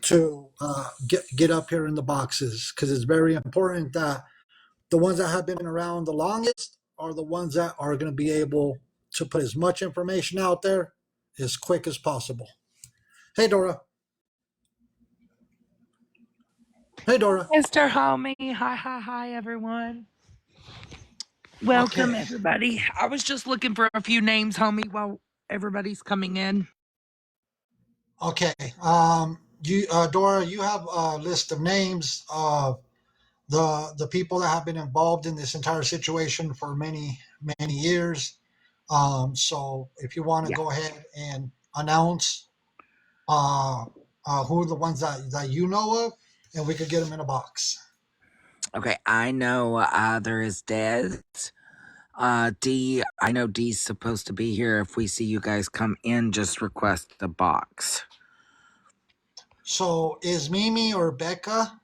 to get up here in the boxes, because it's very important that the ones that have been around the longest are the ones that are going to be able to put as much information out there as quick as possible. Hey, Dora. Hey, Dora. Mr. Homie. Hi, everyone. Welcome, Okay. everybody. I was just looking for a few names, homie, while everybody's coming in. Okay. Dora, you have a list of names of the people that have been involved in this entire situation for many years. So if you want to go ahead and announce who are the ones that you know of, and we could get them in a box. Okay, I know there is Des. D, I know D's supposed to be here. If we see you guys come in, just request the box. So is Mimi or Becca?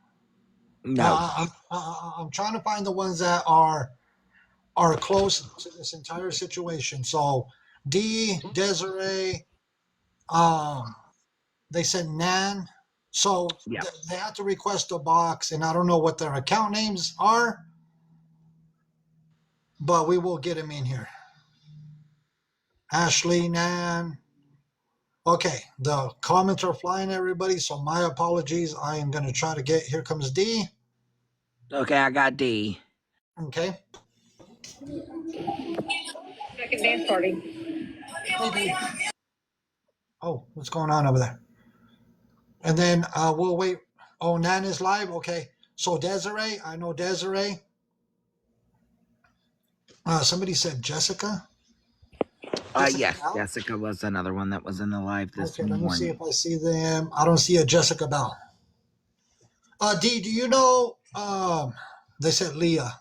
No. I'm trying to find the ones that are close to this entire situation. So D, Desiree, they said Nan. So they have to request a box, and I don't know what their account names are, but we will get them in here. Ashley, Nan. Okay, the comments are flying, everybody, so my apologies. I am going to try to get, here comes D. Okay, I got D. Okay. Second dance party. Hey, D. Oh, what's going on over there? And then we'll wait. Oh, Nan is live? Okay. So Desiree, I know Desiree. Somebody said Jessica. Yes, Bell? Jessica was another one that was in the live this morning. Let me see if I see them. I don't see a Jessica Bell. D, do you know, they said Leah.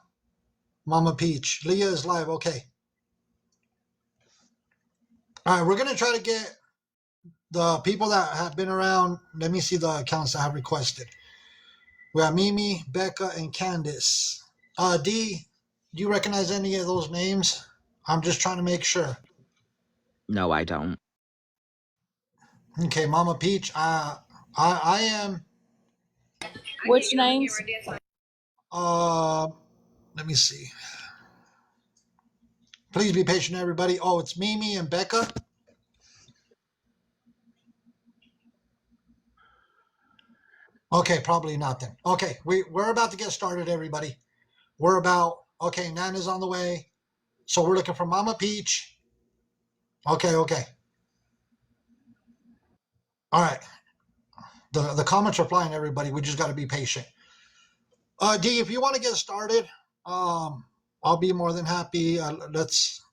Mama Peach. Leah is live. Okay. All right, we're going to try to get the people that have been around. Let me see the accounts that have requested. We have Mimi, Becca, and Candace. D, do you recognize any of those names? I'm just trying to make sure. No, I don't. Okay, Mama Peach. I am. Which names? Let me see. Please be patient, everybody. Oh, it's Mimi and Becca. Okay, probably not then. Okay, we're about to get started, everybody. Okay, Nana's on the way. So we're looking for Mama Peach. Okay. All right. The comments are flying, everybody. We just got to be patient. D, if you want to get started, I'll be more than happy. A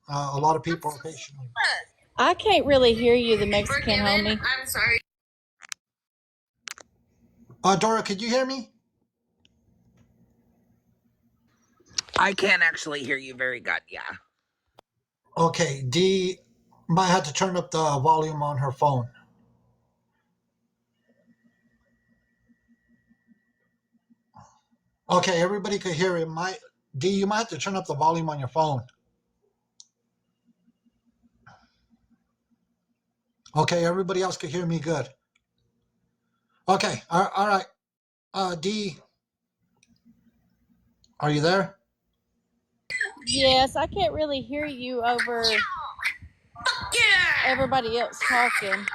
lot of people are patient. I can't really hear you, the Mexican homie. I'm sorry. Dora, could you hear me? I can't actually hear you very good, yeah. Okay, D might have to turn up the volume on her phone. Okay, everybody could hear it. D, you might have to turn up the volume on your phone. Okay, everybody else could hear me good. Okay, all right. D, are you there? Yes, I can't really hear you over everybody else talking.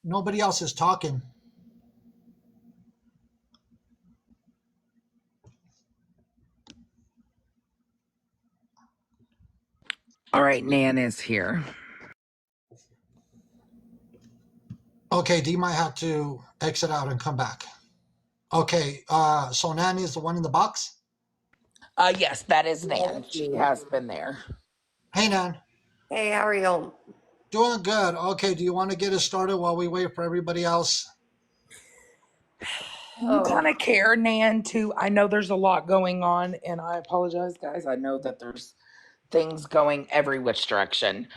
Nobody else is talking. All right, Nan is here. Okay, D might have to exit out and come back. Okay, so Nan is the one in the box? Yes, that is Nan. She has been there. Hey, Nan. Hey, how are you? Doing good. Okay, do you want to get us started while we wait for everybody else? You kind of care, Nan, too. I know there's a lot going on, and I apologize, guys. I know that there's things going every which direction.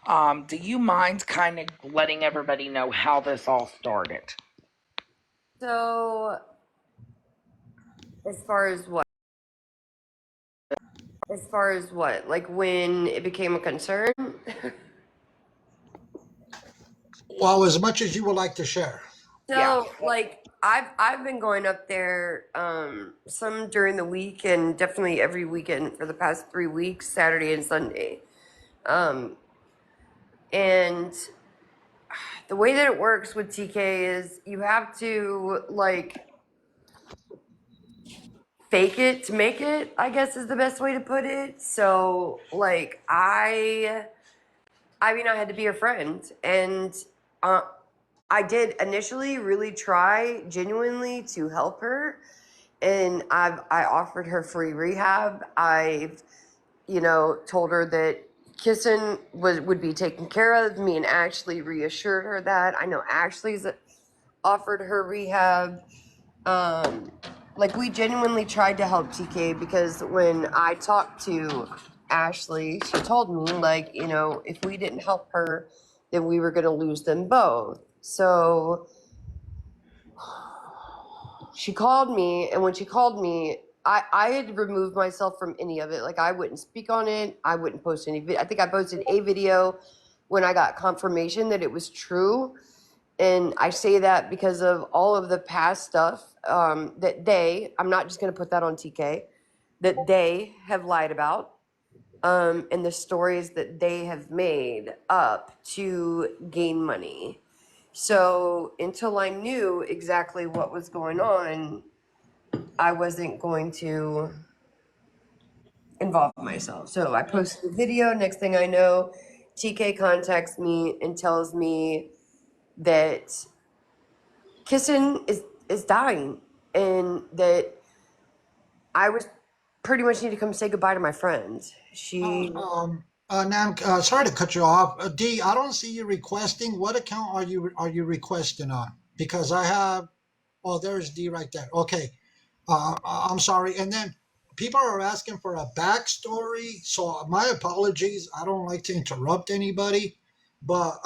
Do you mind kind of letting everybody know how this all started? So, as far as what? Like when it became a concern? Well, as much as you would like to share. Yeah. So like I've been going up there some during the week and definitely every weekend for the past 3 weeks, Saturday and Sunday. Um and the way that it works with TK is you have to like fake it to make it, I guess is the best way to put it. So like I mean I had to be her friend and uh I did initially really try genuinely to help her, and I offered her free rehab. I've told her that Kissen would be taken care of. Me and Ashley reassured her that. I know Ashley's offered her rehab. Um, like we genuinely tried to help TK because when I talked to Ashley, she told me like if we didn't help her, then we were going to lose them both. So she called me, and when she called me, I had removed myself from any of it. Like I wouldn't speak on it. I wouldn't post any video. I think I posted a video when I got confirmation that it was true. And I say that because of all of the past stuff I'm not just going to put that on TK, that they have lied about, and the stories that they have made up to gain money. So until I knew exactly what was going on, I wasn't going to involve myself. So I posted a video. Next thing I know, TK contacts me and tells me that Kissen is dying and that I was pretty much need to come say goodbye to my friend. Nan, sorry to cut you off. D, I don't see you requesting. What account are you requesting on? Because I have. Oh, there's D right there. Okay. I'm sorry. And then people are asking for a backstory. So my apologies. I don't like to interrupt anybody, but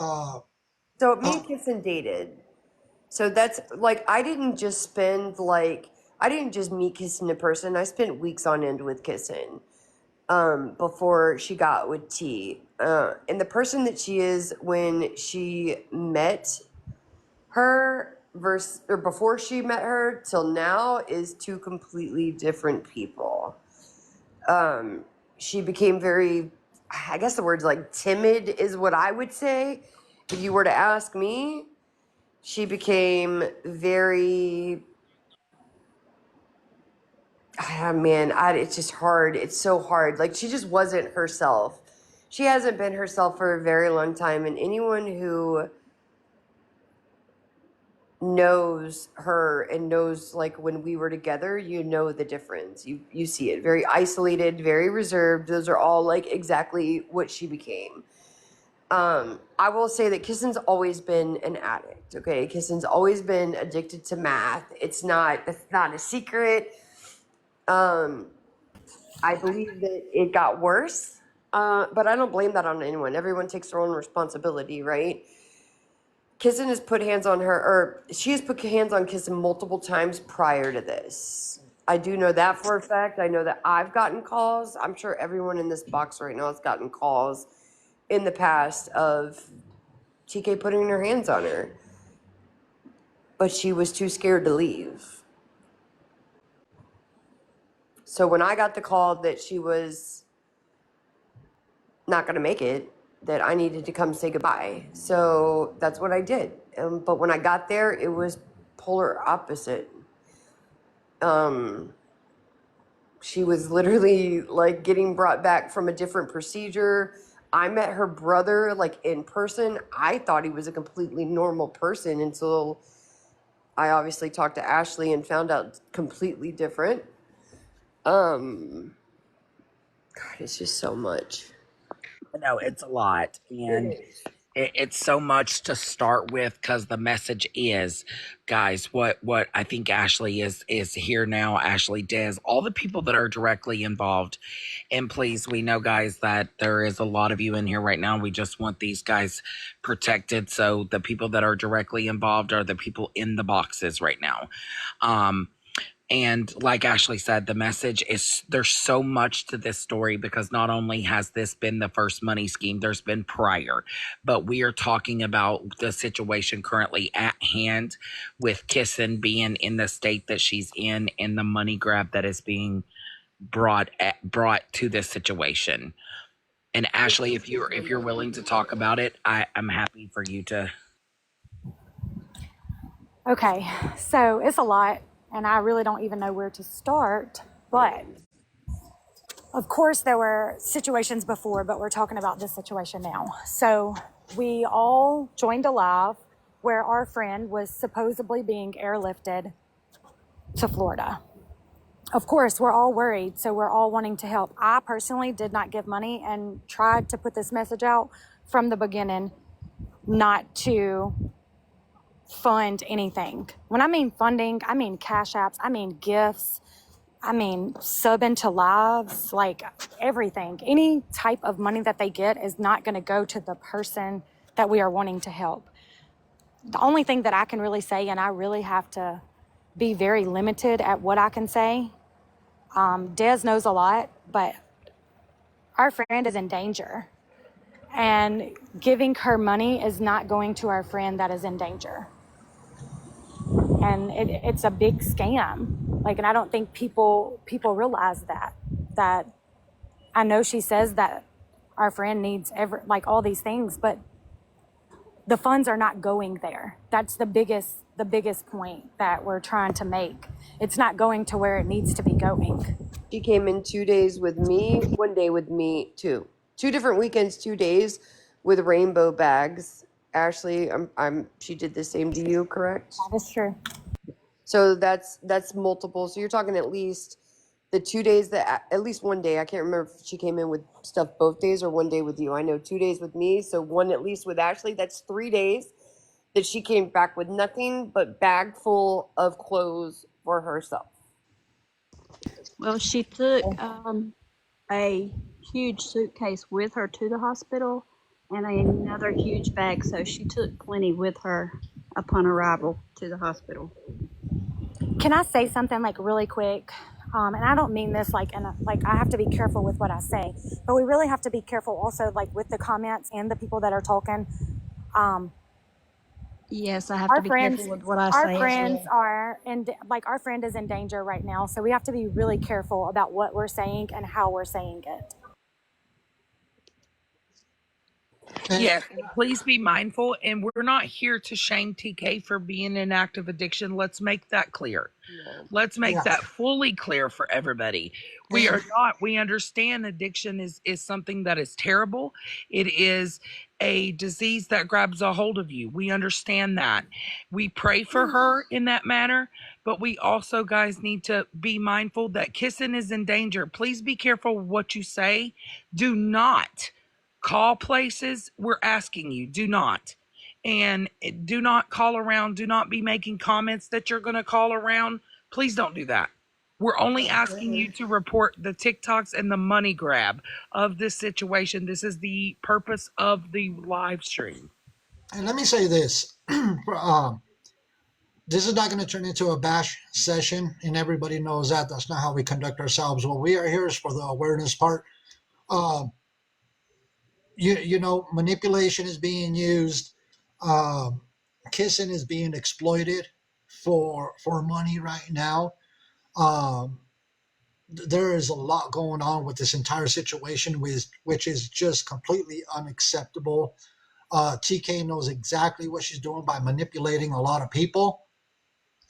So me uh, and Kissen dated. So that's like I didn't just meet Kissen in person. I spent weeks on end with Kissen before she got with T. And the person that she is when she met her versus or before she met her till now is two completely different people. Um, she became very, I guess the word's like timid is what I would say. If you were to ask me, she became very, man, it's just hard. It's so hard. Like she just wasn't herself. She hasn't been herself for a very long time. And anyone who knows her and knows like when we were together, the difference. You see it. Very isolated, very reserved. Those are all like exactly what she became. I will say that Kissen's always been an addict. Okay, Kissen's always been addicted to math. It's not a secret. I believe that it got worse, but I don't blame that on anyone. Everyone takes their own responsibility, right? Kissen has put hands on her, or she has put hands on Kissen multiple times prior to this. I do know that for a fact. I know that I've gotten calls. I'm sure everyone in this box right now has gotten calls in the past of TK putting her hands on her. But she was too scared to leave. So when I got the call that she was not going to make it, that I needed to come say goodbye. So that's what I did. But when I got there, it was polar opposite. She was literally like getting brought back from a different procedure. I met her brother like in person. I thought he was a completely normal person until I obviously talked to Ashley and found out completely different. God, it's just so much. No, it's a lot. And It is. it's so much to start with because the message is, guys, what I think Ashley is here now. Ashley, Des, all the people that are directly involved. And please, we know, guys, that there is a lot of you in here right now. We just want these guys protected. So the people that are directly involved are the people in the boxes right now. Um, And like Ashley said, the message is there's so much to this story because not only has this been the first money scheme, there's been prior, but we are talking about the situation currently at hand with Kissen being in the state that she's in and the money grab that is being brought to this situation. And Ashley, if you're willing to talk about it, I'm happy for you to. Okay, so it's a lot, and I really don't even know where to start. But of course, there were situations before, but we're talking about this situation now. So we all joined a live where our friend was supposedly being airlifted to Florida. Of course, we're all worried, so we're all wanting to help. I personally did not give money and tried to put this message out from the beginning not to fund anything. When I mean funding, I mean cash apps, I mean gifts, I mean sub into lives, like everything. Any type of money that they get is not going to go to the person that we are wanting to help. The only thing that I can really say, and I really have to be very limited at what I can say, Des knows a lot, but our friend is in danger. And giving her money is not going to our friend that is in danger. And it's a big scam. Like, and I don't think people realize that I know she says that our friend needs all these things, but the funds are not going there. That's the biggest point that we're trying to make. It's not going to where it needs to be going. She came in 2 days with me, 1 day with me, two different weekends, 2 days with rainbow bags. Ashley, she did the same to you, correct? That is true. So that's multiple. So you're talking at least the 2 days at least 1 day. I can't remember if she came in with stuff both days or 1 day with you. I know 2 days with me, so one at least with Ashley. That's 3 days that she came back with nothing but bag full of clothes for herself. Well, she took a huge suitcase with her to the hospital and another huge bag, so she took plenty with her upon arrival to the hospital. Can I say something like really quick? And I don't mean this like I have to be careful with what I say, but we really have to be careful also like with the comments and the people that are talking. Yes, I have to be careful with what I say. Our friends are our friend is in danger right now, so we have to be really careful about what we're saying and how we're saying it. Yes, please be mindful. And we're not here to shame TK for being in active addiction. Let's make that clear. Let's make that fully clear for everybody. We are not, we understand addiction is something that is terrible. It is a disease that grabs a hold of you. We understand that. We pray for her in that manner, but we also, guys, need to be mindful that Kissen is in danger. Please be careful what you say. Do not call places. We're asking you, do not. And do not call around. Do not be making comments that you're going to call around. Please don't do that. We're only asking you to report the TikToks and the money grab of this situation. This is the purpose of the live stream. And let me say this. This is not going to turn into a bash session, and everybody knows that. That's not how we conduct ourselves. What we are here is for the awareness part. You know, manipulation is being used. Kissing is being exploited for money right now. There is a lot going on with this entire situation, which is just completely unacceptable. TK knows exactly what she's doing by manipulating a lot of people.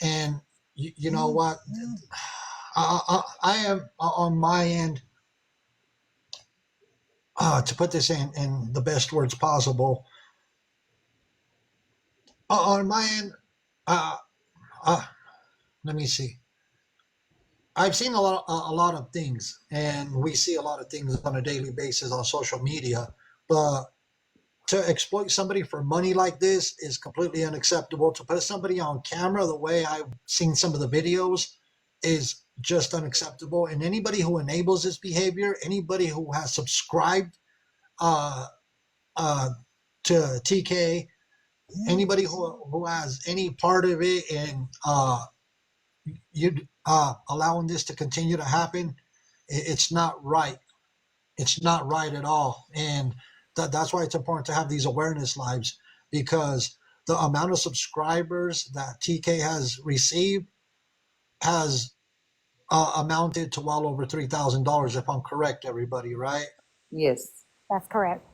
And you know what? I am on my end, to put this in the best words possible. On my end, let me see. I've seen a lot of things, and we see a lot of things on a daily basis on social media. But to exploit somebody for money like this is completely unacceptable. To put somebody on camera the way I've seen some of the videos is just unacceptable. And anybody who enables this behavior, anybody who has subscribed uh, to TK, anybody who has any part of it and you allowing this to continue to happen, it's not right. It's not right at all. And that's why it's important to have these awareness lives, because the amount of subscribers that TK has received has amounted to well over $3,000, if I'm correct, everybody, right? Yes. That's correct.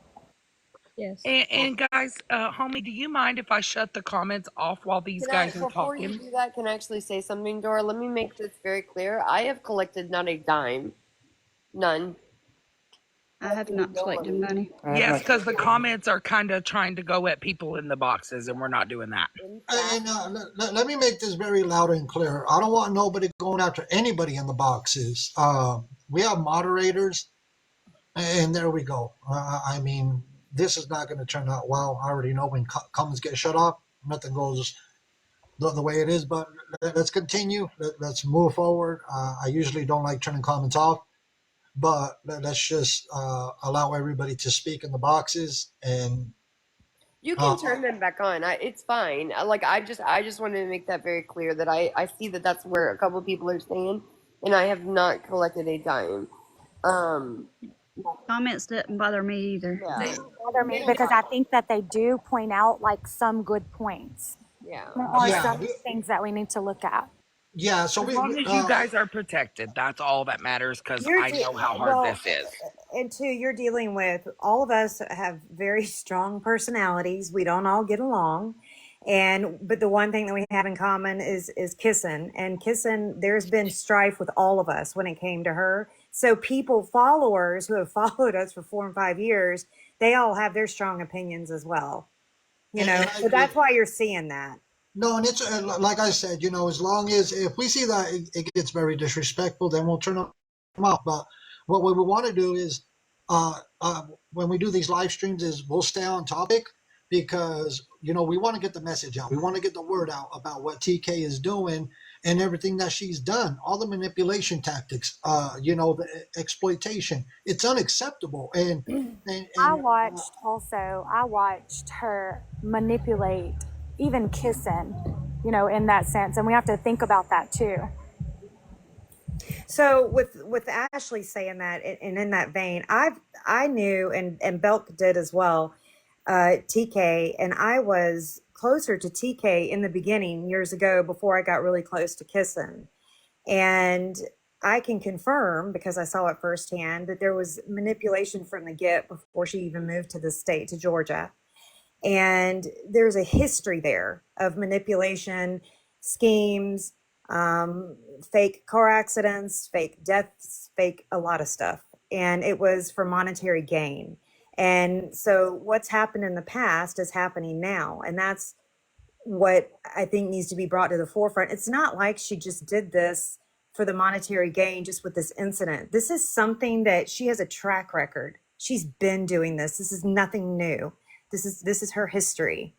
Yes. And guys, homie, do you mind if I shut the comments off while these Can I, guys are before you talking? do that, can I actually say something, Dora? Let me make this very clear. I have collected not a dime, none, I have not no collected money. money. Yes, because the comments are kind of trying to go at people in the boxes, and we're not doing that. In fact, And let me make this very loud and clear. I don't want nobody going after anybody in the boxes. We have moderators, and there we go. I mean, this is not going to turn out well. I already know when comments get shut off, nothing goes the way it is. But let's continue. Let's move forward. I usually don't like turning comments off, but let's just allow everybody to speak in the boxes. And you uh, can turn them back on. It's fine. Like I just wanted to make that very clear that I see that that's where a couple of people are staying, and I have not collected a dime. Um, Comments didn't bother me either. yeah, They don't bother me because I think that they do point out like some good points. yeah. There are yeah, some things that we need to look at. yeah. So As long as you guys are protected, that's all that matters, because You're I know how hard well, this is. and two, you're dealing with all of us have very strong personalities. We don't all get along. And but the one thing that we have in common is Kissen. And Kissen, there's been strife with all of us when it came to her. So people, followers who have followed us for 4 and 5 years, they all have their strong opinions as well. and I So agree. that's why you're seeing that. No, and it's like I said, as long as if we see that it gets very disrespectful, then we'll turn them off. But what we want to do is, when we do these live streams, is we'll stay on topic, because we want to get the message out. We want to get the word out about what TK is doing and everything that she's done. All the manipulation tactics, the exploitation. It's unacceptable. I watched her manipulate even kissing, in that sense. And we have to think about that too. So with Ashley saying that, and in that vein, I knew, and Belk did as well, TK, and I was closer to TK in the beginning years ago before I got really close to Kissin. And I can confirm, because I saw it firsthand, that there was manipulation from the get before she even moved to the state, to Georgia. And there's a history there of manipulation, schemes, fake car accidents, fake deaths, fake a lot of stuff. And it was for monetary gain. And so what's happened in the past is happening now. And that's what I think needs to be brought to the forefront. It's not like she just did this for the monetary gain just with this incident. This is something that she has a track record. She's been doing this. This is nothing new. This is her history.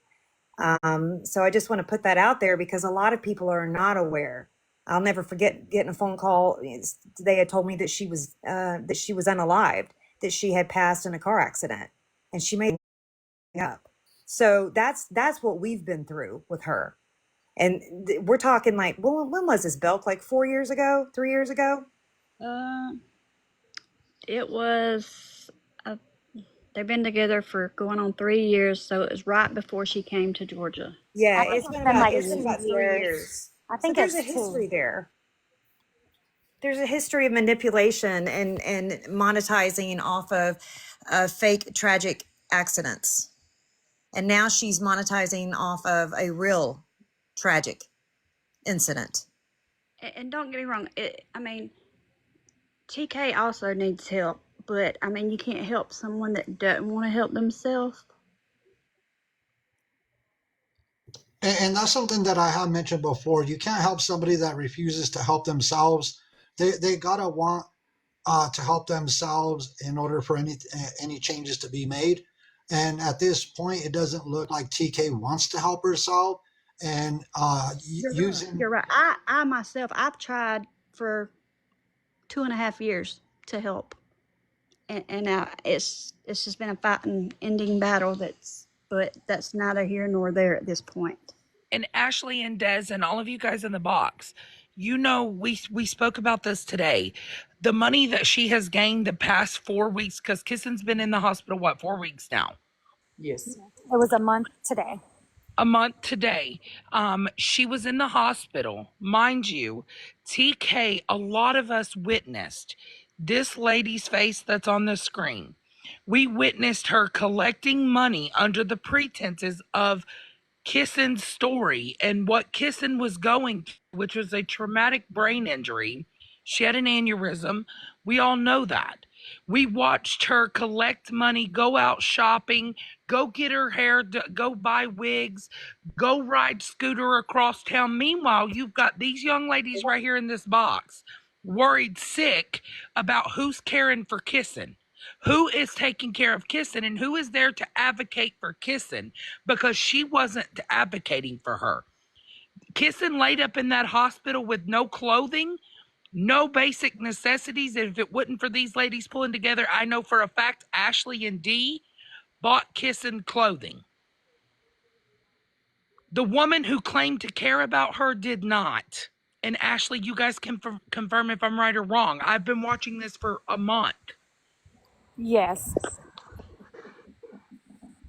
So I just want to put that out there because a lot of people are not aware. I'll never forget getting a phone call. They had told me that she was unalived, that she had passed in a car accident, and she made it up. So that's what we've been through with her. And we're talking like, well, when was this, Belk? Like 4 years ago, 3 years ago? It was, they've been together for going on 3 years, so it was right before she came to Georgia. Yeah, I think it's it's been been about like it's been about 3 2 years. years. I So think there's a it's history two. there. There's a history of manipulation and monetizing off of fake tragic accidents. And now she's monetizing off of a real tragic incident. And don't get me wrong, TK also needs help, but you can't help someone that doesn't want to help themselves. And that's something that I have mentioned before. You can't help somebody that refuses to help themselves. They gotta want to help themselves in order for any changes to be made. And at this point, it doesn't look like TK wants to help herself. And using You're right. I myself, I've tried for 2.5 years to help, and it's just been a fighting, ending battle. But that's neither here nor there at this point. And Ashley and Des and all of you guys in the box, You know, we spoke about this today. The money that she has gained the past 4 weeks, because Kissen's been in the hospital, what, 4 weeks now? Yes. It was a month today. A month today. She was in the hospital. Mind you, TK, a lot of us witnessed this lady's face that's on the screen. We witnessed her collecting money under the pretenses of Kissen's story and what Kissen was going through, which was a traumatic brain injury. She had an aneurysm. We all know that. We watched her collect money, go out shopping, go get her hair, go buy wigs, go ride scooter across town. Meanwhile, you've got these young ladies right here in this box, worried sick about who's caring for Kissen. Who is taking care of Kissen and who is there to advocate for Kissen, because she wasn't advocating for her. Kissen laid up in that hospital with no clothing, no basic necessities. And if it wasn't for these ladies pulling together, I know for a fact Ashley and Dee bought Kissen clothing. The woman who claimed to care about her did not. And Ashley, you guys can confirm if I'm right or wrong. I've been watching this for a month. Yes.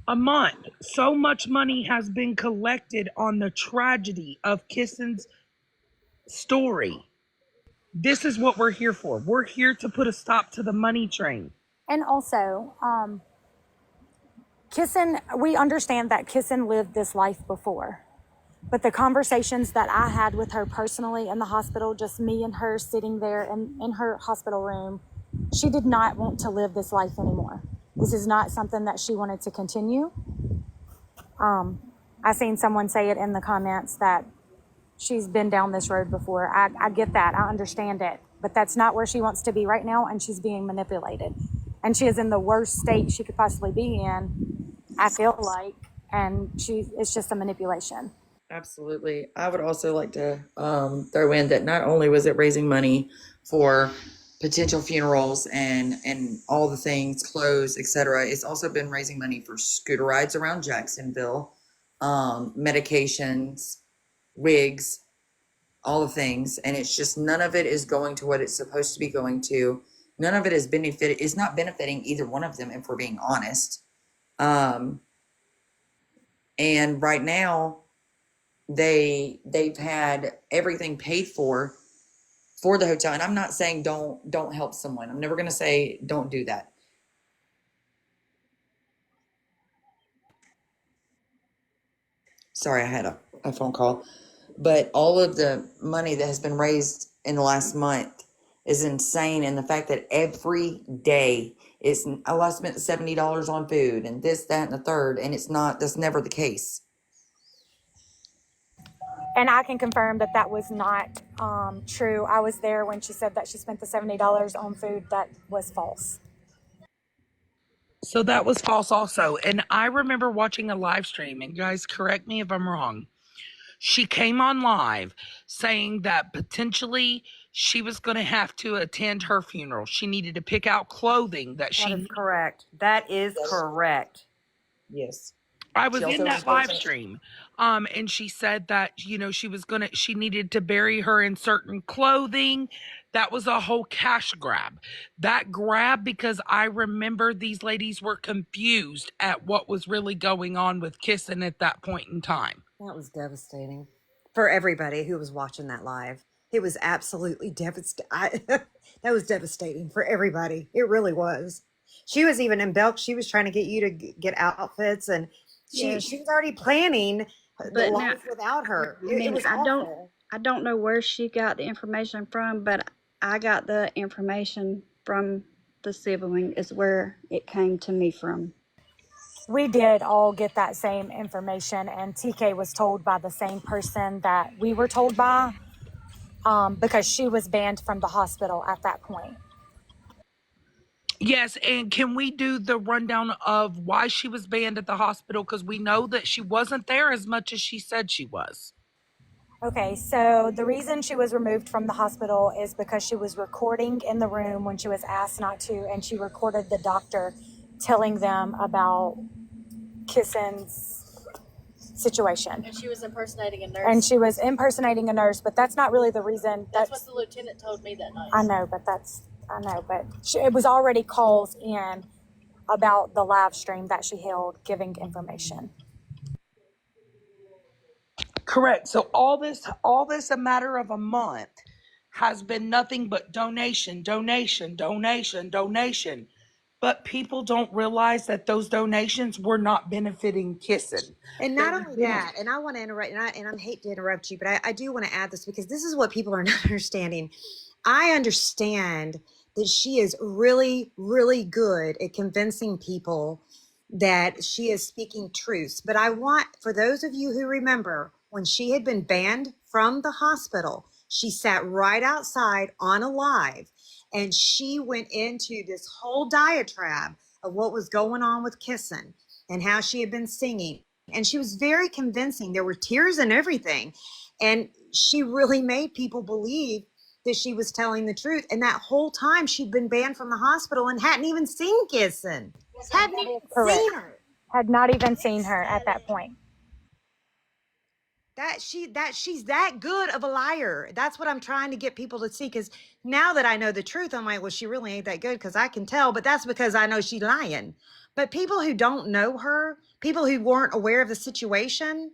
A month. So much money has been collected on the tragedy of Kissen's story. This is what we're here for. We're here to put a stop to the money train. And also, Kissen, we understand that Kissen lived this life before. But the conversations that I had with her personally in the hospital, just me and her sitting there in her hospital room, she did not want to live this life anymore. This is not something that she wanted to continue. I seen someone say it in the comments that she's been down this road before. I get that. I understand it. But that's not where she wants to be right now, and she's being manipulated. And she is in the worst state she could possibly be in, I feel like, and it's just a manipulation. Absolutely. I would also like to throw in that not only was it raising money for potential funerals and all the things, clothes, etc., it's also been raising money for scooter rides around Jacksonville, medications, wigs, all the things, and it's just none of it is going to what it's supposed to be going to. None of it is not benefiting either one of them, if we're being honest. And right now, they've had everything paid for the hotel, and I'm not saying don't help someone. I'm never going to say don't do that. Sorry, I had a phone call. But all of the money that has been raised in the last month is insane, and the fact that every day it's, oh, I spent $70 on food and this, that, and the third, and that's never the case. And I can confirm that that was not true. I was there when she said that she spent the $70 on food. That was false. So that was false also. And I remember watching a live stream, and guys, correct me if I'm wrong. She came on live saying that potentially she was going to have to attend her funeral. She needed to pick out clothing that That is correct. That is correct. Yes. I was in that live stream. And she said that, she needed to bury her in certain clothing. That was a whole cash grab. That grab, because I remember these ladies were confused at what was really going on with Kissen at that point in time. That was devastating for everybody who was watching that live. It was absolutely devastating. That was devastating for everybody. It really was. She was even in Belk. She was trying to get you to get outfits, and she Yes. she was already planning the But now- life without her. I mean, It was I awful. don't know where she got the information from, but I got the information from the sibling is where it came to me from. We did all get that same information, and TK was told by the same person that we were told by, because she was banned from the hospital at that point. Yes, and can we do the rundown of why she was banned at the hospital? Because we know that she wasn't there as much as she said she was. Okay, so the reason she was removed from the hospital is because she was recording in the room when she was asked not to, and she recorded the doctor telling them about Kissen's situation. And she was impersonating a nurse. And she was impersonating a nurse, but that's not really the reason. That's what the lieutenant told me that night. I know, but it was already calls in about the live stream that she held giving information. Correct. So all this a matter of a month has been nothing but donation, donation, donation, donation. But people don't realize that those donations were not benefiting Kissen. And not only that, and I want to interrupt, and I hate to interrupt you, but I do want to add this because this is what people are not understanding. I understand that she is really, really good at convincing people that she is speaking truths. But I want, for those of you who remember, when she had been banned from the hospital, she sat right outside on a live and she went into this whole diatribe of what was going on with Kissen and how she had been singing. And she was very convincing. There were tears and everything. And she really made people believe that she was telling the truth. And that whole time she'd been banned from the hospital and hadn't even seen Kissen. Hadn't even seen her. Had not even seen her at that point. She's that good of a liar. That's what I'm trying to get people to see. Because now that I know the truth, I'm like, well, she really ain't that good because I can tell. But that's because I know she's lying. But people who don't know her, people who weren't aware of the situation,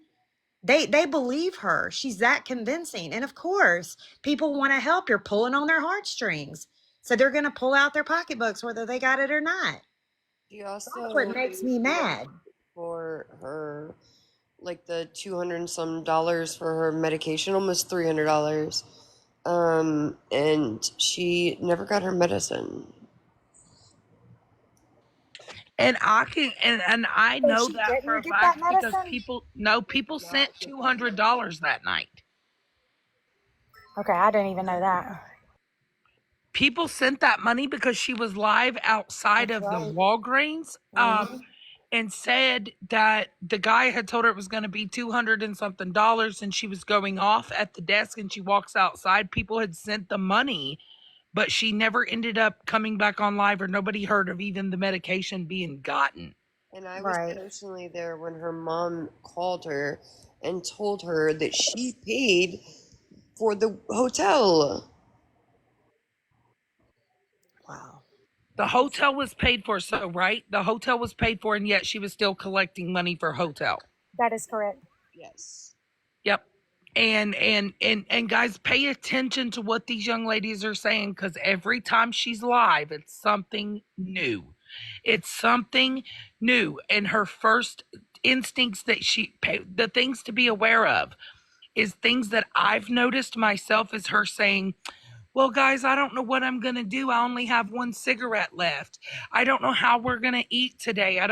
they believe her. She's that convincing. And of course, people want to help. You're pulling on their heartstrings. So they're going to pull out their pocketbooks, whether they got it or not. She also That's what makes me mad. For her, like the $200 and some for her medication, almost $300. And she never got her medicine. And I know she that didn't for a get fact that because medicine? people sent $200 that night. Okay, I didn't even know that. People sent that money because she was live outside That's of the right. Walgreens, and said that the guy had told her it was going to be $200 and something, and she was going off at the desk, and she walks outside. People had sent the money, but she never ended up coming back on live, or nobody heard of even the medication being gotten. And I was Right. personally there when her mom called her and told her that she paid for the hotel. Wow. The hotel was paid for, so right? The hotel was paid for, and yet she was still collecting money for hotel. That is correct. Yes. Yep. And guys, pay attention to what these young ladies are saying, because every time she's live, it's something new. It's something new. And her first instincts the things to be aware of is things that I've noticed myself, is her saying, well, guys, I don't know what I'm going to do. I only have one cigarette left. I don't know how we're going to eat today. I've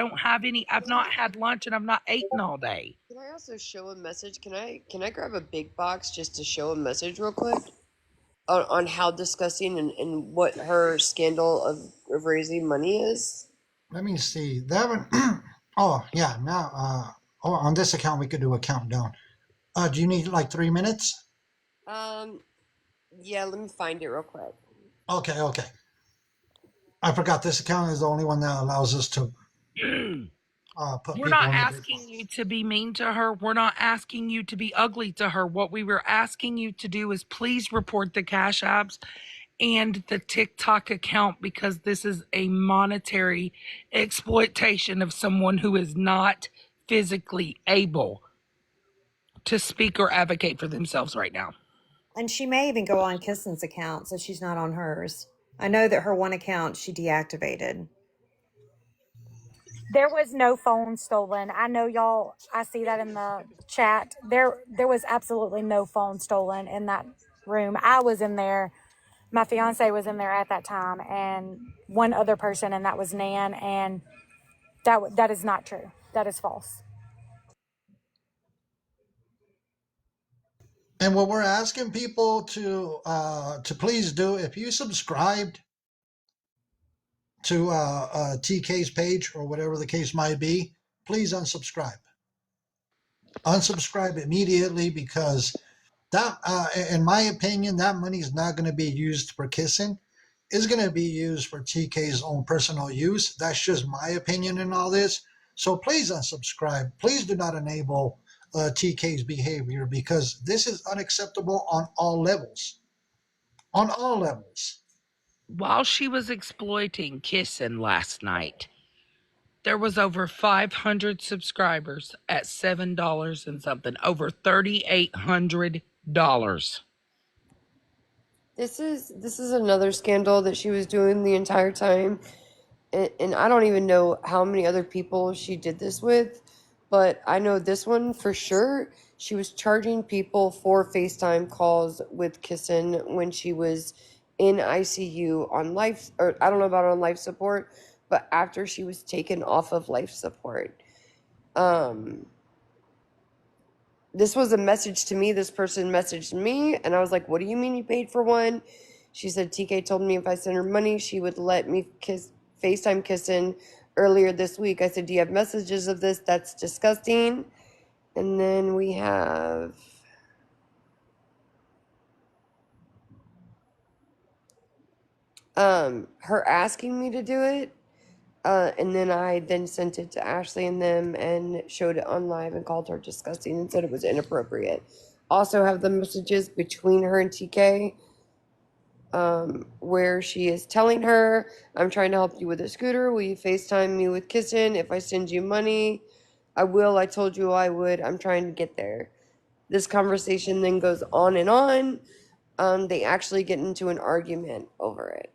not had lunch and I've not eaten all day. Can I also show a message? Can I grab a big box just to show a message real quick on how disgusting and what her scandal of raising money is? Let me see. That one. Oh yeah. Now, on this account we could do a countdown. Do you need like 3 minutes? Yeah, let me find it real quick. Okay. I forgot this account is the only one that allows us to put We're people not in the big asking box. you to be mean to her. We're not asking you to be ugly to her. What we were asking you to do is please report the Cash Apps and the TikTok account, because this is a monetary exploitation of someone who is not physically able to speak or advocate for themselves right now. And she may even go on Kissen's account, so she's not on hers. I know that her one account she deactivated. There was no phone stolen. I know y'all, I see that in the chat. There was absolutely no phone stolen in that room. I was in there. My fiance was in there at that time, and one other person, and that was Nan, and that is not true. That is false. And what we're asking people to please do, if you subscribed to TK's page or whatever the case might be, please unsubscribe. Unsubscribe immediately, because that, in my opinion, that money is not going to be used for Kissing. It's going to be used for TK's own personal use. That's just my opinion in all this. So please unsubscribe. Please do not enable TK's behavior, because this is unacceptable on all levels. On all levels. While she was exploiting Kissen last night, there was over 500 subscribers at $7 and something, over $3,800. This is another scandal that she was doing the entire time, and I don't even know how many other people she did this with, but I know this one for sure. She was charging people for FaceTime calls with Kissen when she was in ICU on life, or I don't know about on life support, but after she was taken off of life support. This was a message to me. This person messaged me, and I was like, "What do you mean you paid for one?" She said TK told me if I sent her money, she would let me FaceTime Kissen earlier this week. I said, "Do you have messages of this? That's disgusting." And then we have her asking me to do it. And then I then sent it to Ashley and them and showed it on live and called her disgusting and said it was inappropriate. Also have the messages between her and TK, where she is telling her, "I'm trying to help you with a scooter. Will you FaceTime me with Kissen? If I send you money, I will. I told you I would. I'm trying to get there." This conversation then goes on and on. They actually get into an argument over it.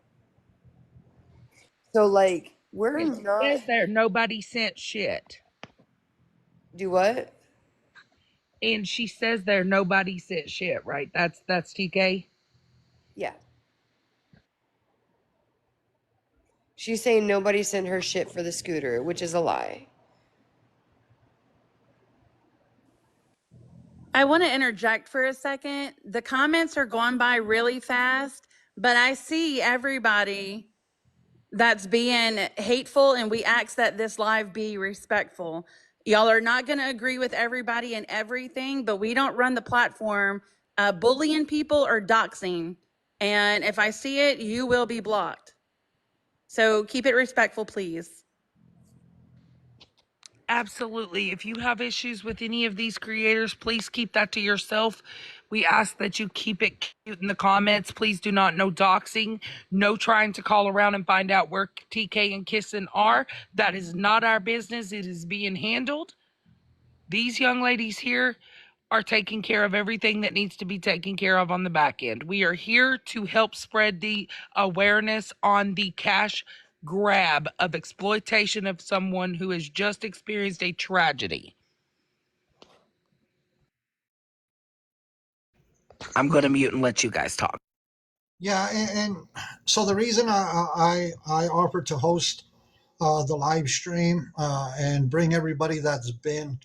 So, like, we're And she not. says there nobody sent shit. Do what? And she says there nobody sent shit, right? That's TK. Yeah. She's saying nobody sent her shit for the scooter, which is a lie. I want to interject for a second. The comments are going by really fast, but I see everybody that's being hateful, and we ask that this live be respectful. Y'all are not going to agree with everybody and everything, but we don't run the platform bullying people or doxing. And if I see it, you will be blocked. So keep it respectful, please. Absolutely. If you have issues with any of these creators, please keep that to yourself. We ask that you keep it cute in the comments. Please do not no doxing, no trying to call around and find out where TK and Kissen are. That is not our business. It is being handled. These young ladies here are taking care of everything that needs to be taken care of on the back end. We are here to help spread the awareness on the cash grab of exploitation of someone who has just experienced a tragedy. I'm going to mute and let you guys talk. Yeah, and so the reason I offered to host the live stream and bring everybody that's been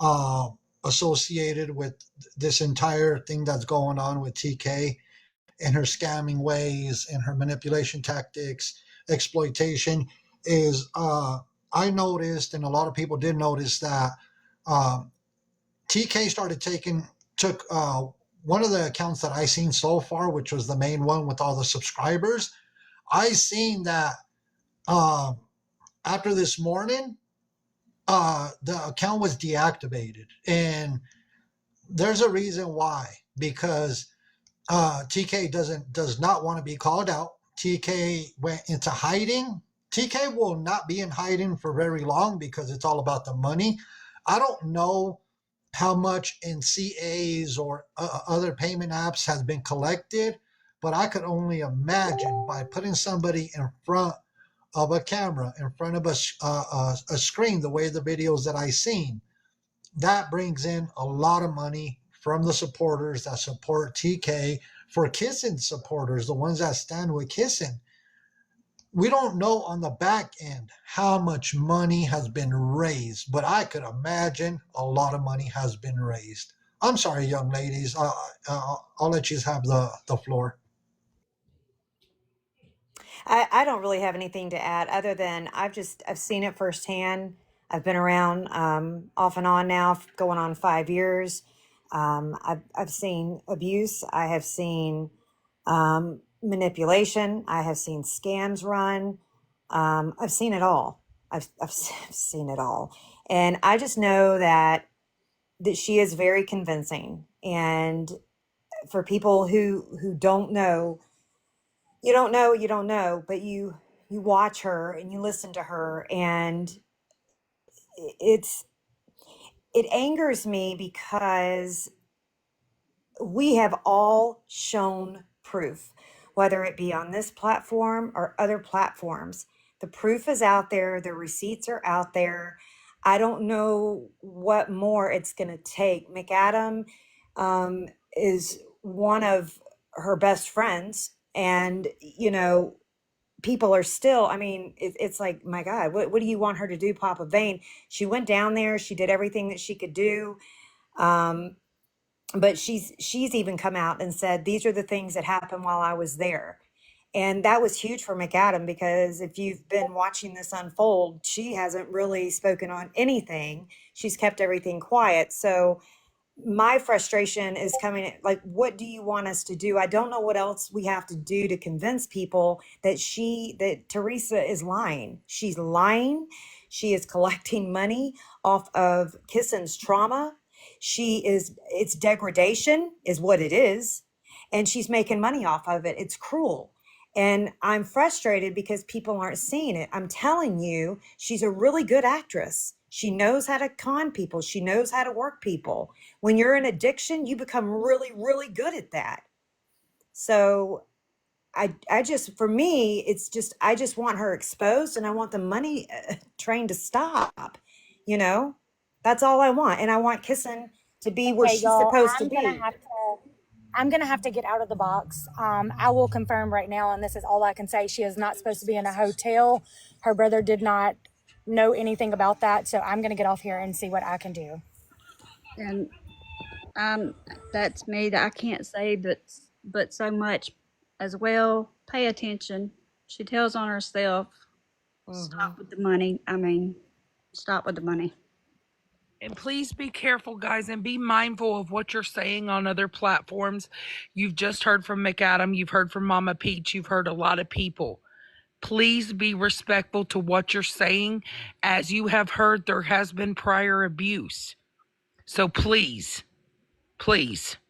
uh, associated with this entire thing that's going on with TK and her scamming ways and her manipulation tactics, exploitation is I noticed, and a lot of people did notice that um, TK took one of the accounts that I seen so far, which was the main one with all the subscribers. I seen that uh, after this morning, the account was deactivated, and there's a reason why. Because TK does not want to be called out. TK went into hiding. TK will not be in hiding for very long because it's all about the money. I don't know how much in CAs or other payment apps has been collected, but I could only imagine by putting somebody in front of a camera, in front of a screen, the way the videos that I seen, that brings in a lot of money from the supporters that support TK. For Kissen supporters, the ones that stand with Kissen, we don't know on the back end how much money has been raised, but I could imagine a lot of money has been raised. I'm sorry, young ladies. I'll let you have the floor. I don't really have anything to add other than I've seen it firsthand. I've been around off and on now, going on 5 years. I've seen abuse. I have seen manipulation. I have seen scams run. I've seen it all. I've seen it all, and I just know that that she is very convincing. And for people who don't know, you don't know, but you watch her and you listen to her, and it's it angers me because we have all shown proof, whether it be on this platform or other platforms. The proof is out there, the receipts are out there. I don't know what more it's going to take. McAdam is one of her best friends, and people are still, I mean, it's like, my God, what do you want her to do, Papa Vane? She went down there, she did everything that she could do. Um, but she's even come out and said, these are the things that happened while I was there. And that was huge for McAdam, because if you've been watching this unfold, she hasn't really spoken on anything. She's kept everything quiet. So my frustration is coming, like, what do you want us to do? I don't know what else we have to do to convince people that Teresa is lying. She's lying. She is collecting money off of Kissen's trauma. It's degradation is what it is. And she's making money off of it. It's cruel. And I'm frustrated because people aren't seeing it. I'm telling you, she's a really good actress. She knows how to con people. She knows how to work people. When you're in addiction, you become really, really good at that. So I just, for me, it's just, I just want her exposed, and I want the money train to stop. You know, that's all I want. And I want Kissen to be where Okay, she's y'all, supposed to be. I'm gonna have to get out of the box. I will confirm right now, and this is all I can say. She is not supposed to be in a hotel. Her brother did not know anything about that, so I'm gonna get off here and see what I can do. And that's me. That I can't say, but so much as well. Pay attention. She tells on herself. Stop with the money. I mean, stop with the money. And please be careful, guys, and be mindful of what you're saying on other platforms. You've just heard from McAdam. You've heard from Mama Peach. You've heard a lot of people. Please be respectful to what you're saying. As you have heard, there has been prior abuse. So please,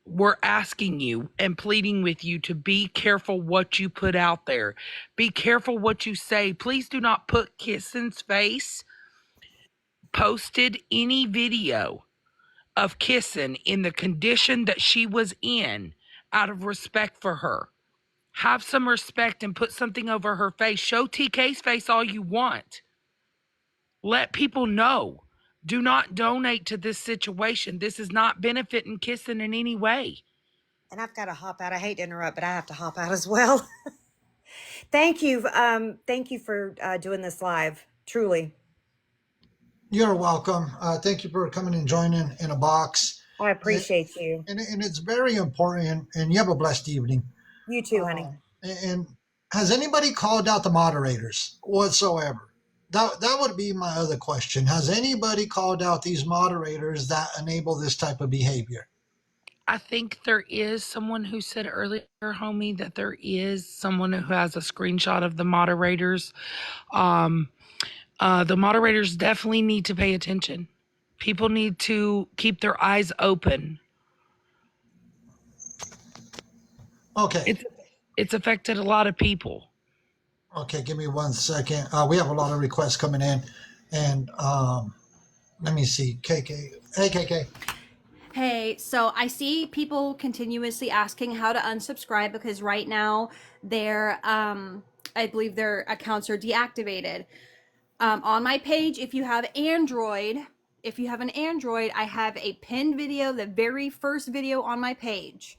we're asking you and pleading with you to be careful what you put out there. Be careful what you say. Please do not put Kissen's face, posted any video of Kissen in the condition that she was in out of respect for her. Have some respect and put something over her face. Show TK's face all you want. Let people know. Do not donate to this situation. This is not benefiting Kissen in any way. And I've got to hop out. I hate to interrupt, but I have to hop out as well. Thank you. Thank you for doing this live. Truly. You're welcome. Thank you for coming and joining in a box. I appreciate you. And it's very important. And you have a blessed evening. You too, honey. And has anybody called out the moderators whatsoever? That would be my other question. Has anybody called out these moderators that enable this type of behavior? I think there is someone who said earlier, homie, that there is someone who has a screenshot of the moderators. The moderators definitely need to pay attention. People need to keep their eyes open. Okay. It's affected a lot of people. Okay, give me 1 second. We have a lot of requests coming in. And let me see. KK. Hey, KK. Hey, so I see people continuously asking how to unsubscribe because right now I believe their accounts are deactivated. On my page, if you have an Android, I have a pinned video, the very first video on my page.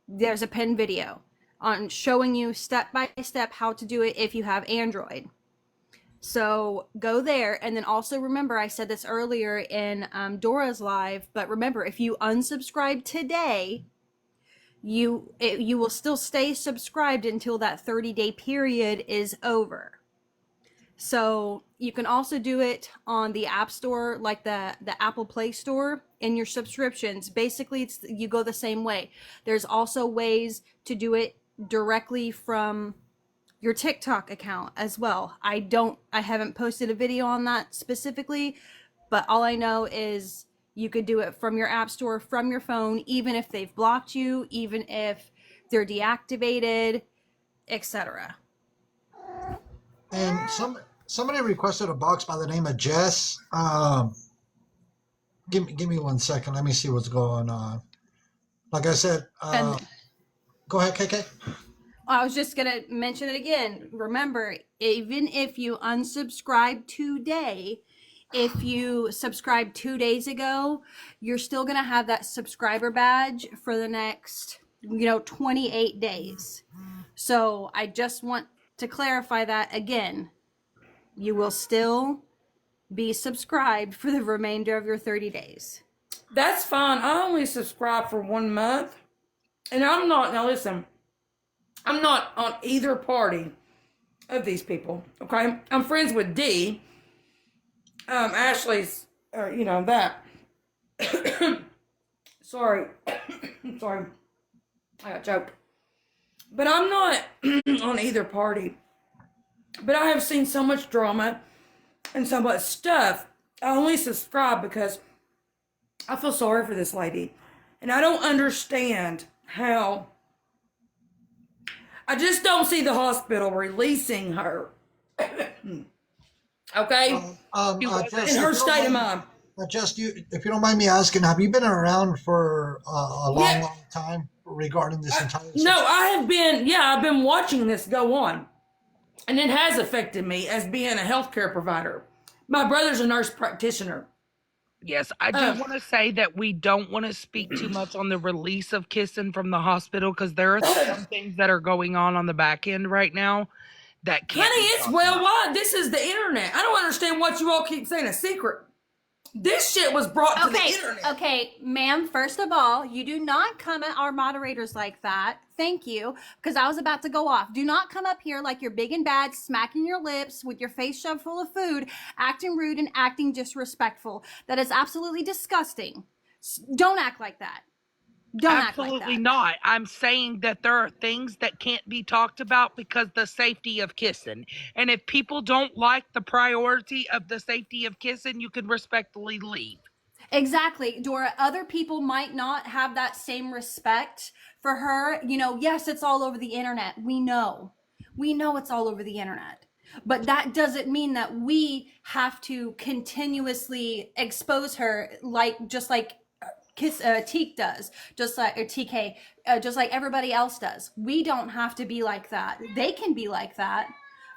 There's a pinned video on showing you step by step how to do it if you have Android. So go there, and then also remember, I said this earlier in Dora's live, but remember, if you unsubscribe today, you will still stay subscribed until that 30-day period is over. So you can also do it on the App Store, like the Apple Play Store, in your subscriptions. Basically, you go the same way. There's also ways to do it directly from your TikTok account as well. I haven't posted a video on that specifically, but all I know is You could do it from your app store, from your phone, even if they've blocked you, even if they're deactivated, etc. And somebody requested a box by the name of Jess. Give me 1 second. Let me see what's going on. Like I said, And go ahead, KK. I was just going to mention it again. Remember, even if you unsubscribe today, if you subscribed 2 days ago, you're still going to have that subscriber badge for the next, 28 days. So I just want to clarify that again. You will still be subscribed for the remainder of your 30 days. That's fine. I only subscribe for 1 month. And I'm not, now listen, I'm not on either party of these people, okay? I'm friends with D. Ashley's, that. Sorry. Sorry. I got choked. But I'm not on either party. But I have seen so much drama and so much stuff. I only subscribe because I feel sorry for this lady. And I don't understand how. I just don't see the hospital releasing her. Okay? Jess, In her state of mind. Just if you don't mind me asking, have you been around for a long time regarding this entire situation? No, I've been watching this go on. And it has affected me as being a healthcare provider. My brother's a nurse practitioner. Yes, I do want to say that we don't want to speak too much on the release of Kissen from the hospital because there are some things that are going on the back end right now that can't. Honey, it's why this is the internet. I don't understand what you all keep saying a secret. This shit was brought to the internet. Okay, ma'am, first of all, you do not come at our moderators like that. Thank you, because I was about to go off. Do not come up here like you're big and bad, smacking your lips with your face shoved full of food, acting rude and acting disrespectful. That is absolutely disgusting. Don't act like that. Don't act like that. Absolutely not. I'm saying that there are things that can't be talked about because the safety of Kissen. And if people don't like the priority of the safety of Kissen, you can respectfully leave. Exactly, Dora. Other people might not have that same respect for her. Yes, it's all over the internet. We know it's all over the internet. But that doesn't mean that we have to continuously expose her just like Teak does, just like or TK, just like everybody else does. We don't have to be like that. They can be like that,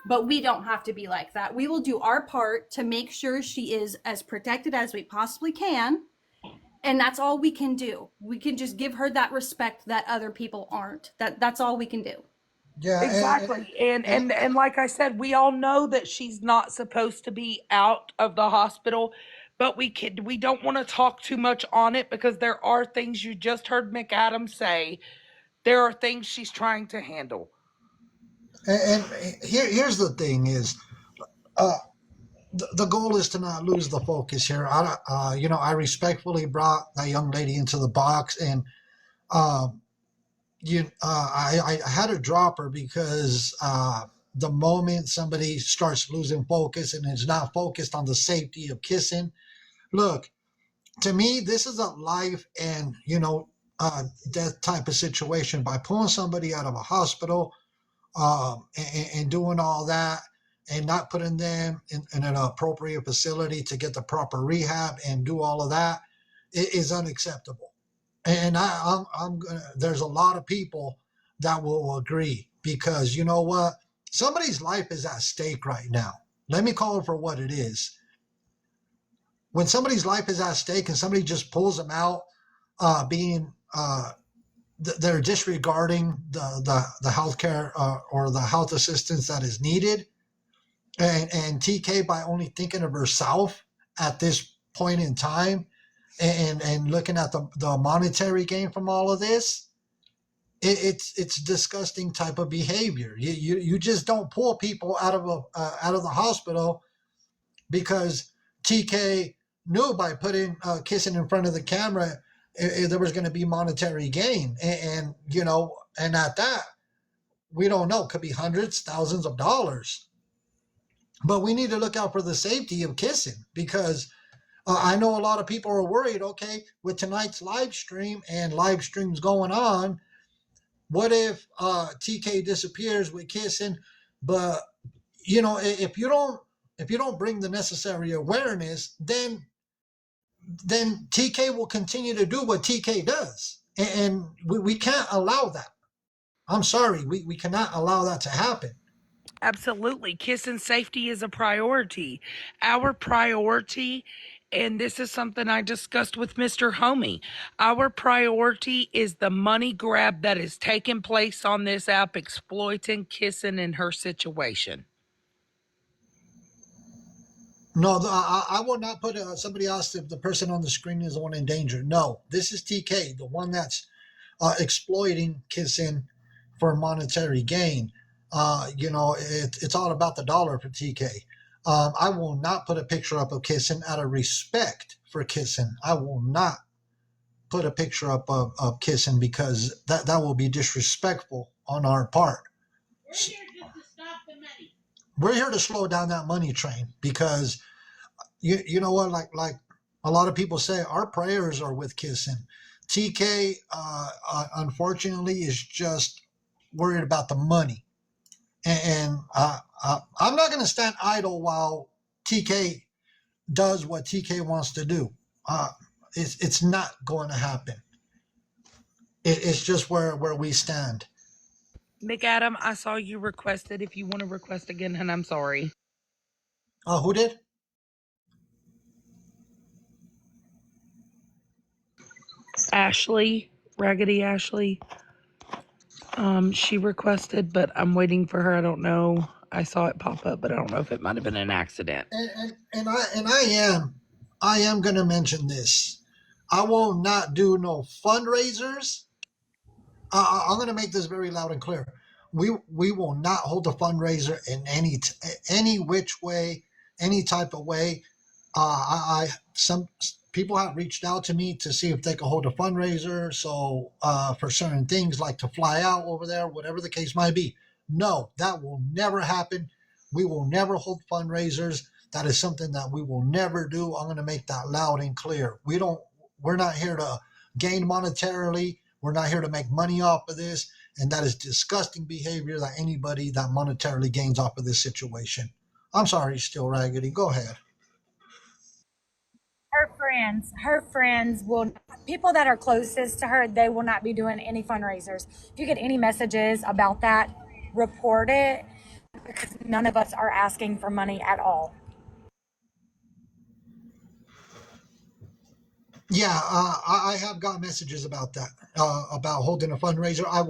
but we don't have to be like that. We will do our part to make sure she is as protected as we possibly can, and that's all we can do. We can just give her that respect that other people aren't. That's all we can do. Yeah, exactly. And like I said, we all know that she's not supposed to be out of the hospital, but we don't want to talk too much on it because there are things you just heard McAdams say. There are things she's trying to handle. And here's the thing is, the goal is to not lose the focus here. I respectfully brought that young lady into the box, and I had to drop her because the moment somebody starts losing focus and is not focused on the safety of Kissen, look, to me, this is a life and death type of situation. By pulling somebody out of a hospital and doing all that and not putting them in an appropriate facility to get the proper rehab and do all of that, it is unacceptable. And I'm gonna. There's a lot of people that will agree because you know what? Somebody's life is at stake right now. Let me call it for what it is. When somebody's life is at stake and somebody just pulls them out, they're disregarding the healthcare or the health assistance that is needed, and TK by only thinking of herself at this point in time, and looking at the monetary gain from all of this, it's disgusting type of behavior. You just don't pull people out of the hospital because TK knew by putting Kissen in front of the camera there was going to be monetary gain, and at that we don't know, could be hundreds, thousands of dollars. But we need to look out for the safety of Kissen because I know a lot of people are worried. Okay, with tonight's live stream and live streams going on, what if TK disappears with Kissing? But you know, if you don't bring the necessary awareness, then TK will continue to do what TK does, and we can't allow that. I'm sorry, we cannot allow that to happen. Absolutely. Kissing safety is a priority. Our priority, and this is something I discussed with Mr. Homie, our priority is the money grab that is taking place on this app, exploiting Kissing in her situation. No, I will not put somebody else if the person on the screen is the one in danger. No, this is TK, the one that's exploiting Kissing for monetary gain. It's all about the dollar for TK. I will not put a picture up of Kissing out of respect for Kissing. I will not put a picture up of Kissing because that will be disrespectful on our part. We're here to slow down that money train because you know what, like a lot of people say, our prayers are with Kissing. TK unfortunately is just worried about the money, and I'm not going to stand idle while TK does what TK wants to do. uh, it's not going to happen. It's just where we stand. McAdam, I saw you requested. If you want to request again, and I'm sorry. Who did? Ashley, Raggedy Ashley. She requested, but I'm waiting for her. I don't know. I saw it pop up, but I don't know if it might have been an accident. I am going to mention this. I will not do no fundraisers. I'm going to make this very loud and clear. We will not hold a fundraiser in any which way, any type of way. Some people have reached out to me to see if they can hold a fundraiser. So for certain things, like to fly out over there, whatever the case might be. No, that will never happen. We will never hold fundraisers. That is something that we will never do. I'm going to make that loud and clear. We're not here to gain monetarily. We're not here to make money off of this. And that is disgusting behavior that anybody that monetarily gains off of this situation. I'm sorry, Still Raggedy. Go ahead. Her friends will, people that are closest to her, they will not be doing any fundraisers. If you get any messages about that, report it, because none of us are asking for money at all. Yeah, I have got messages about that, about holding a fundraiser. I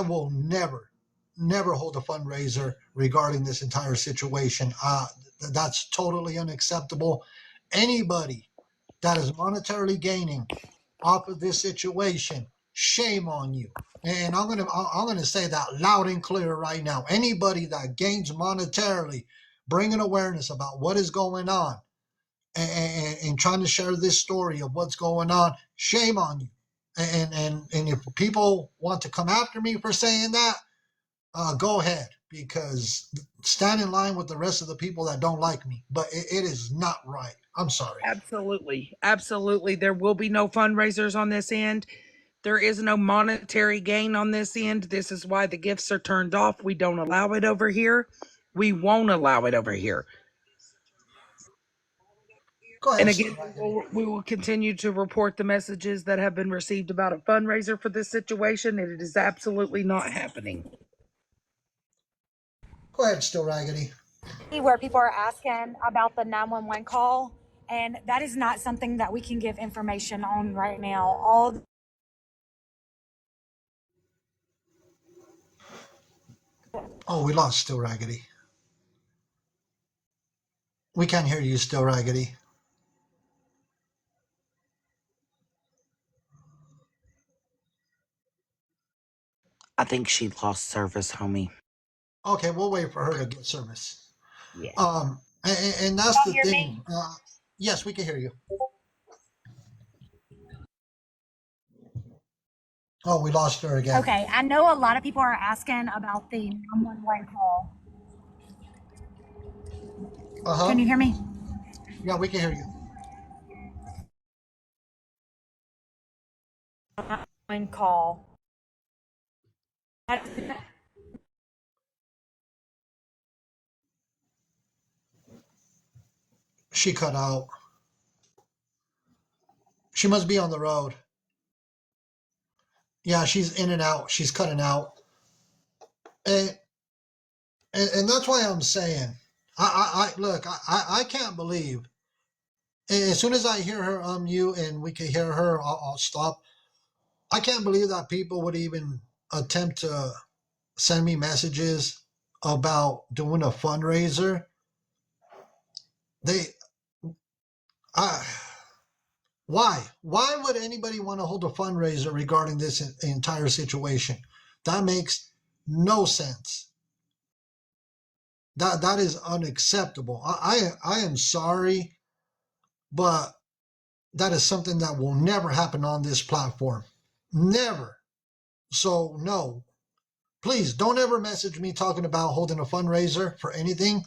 will never hold a fundraiser regarding this entire situation. That's totally unacceptable. Anybody that is monetarily gaining off of this situation, shame on you. And I'm gonna say that loud and clear right now. Anybody that gains monetarily, bringing awareness about what is going on, and trying to share this story of what's going on, shame on you. And if people want to come after me for saying that, go ahead, because stand in line with the rest of the people that don't like me. But it is not right. I'm sorry. Absolutely. Absolutely. There will be no fundraisers on this end. There is no monetary gain on this end. This is why the gifts are turned off. We don't allow it over here. We won't allow it over here. Go And ahead, again, Still Raggedy. we will continue to report the messages that have been received about a fundraiser for this situation. And it is absolutely not happening. Go ahead, Still Raggedy. Where people are asking about the 911 call, and that is not something that we can give information on right now. All Oh, we lost Still Raggedy. We can't hear you, Still Raggedy. I think she lost service, homie. Okay, we'll wait for her to get service. Yeah. And that's the hear thing. me? Yes, we can hear you. Oh, we lost her again. Okay, I know a lot of people are asking about the 911 call. Uh huh. Can you hear me? Yeah, we can hear you. Call. She cut out. She must be on the road. Yeah, she's in and out. She's cutting out. And and that's why I'm saying, I look, I can't believe. As soon as I hear her unmute and we can hear her, I'll stop. I can't believe that people would even attempt to send me messages about doing a fundraiser. They, I, why? Why would anybody want to hold a fundraiser regarding this entire situation? That makes no sense. That is unacceptable. I am sorry, but that is something that will never happen on this platform. Never. So no, please don't ever message me talking about holding a fundraiser for anything.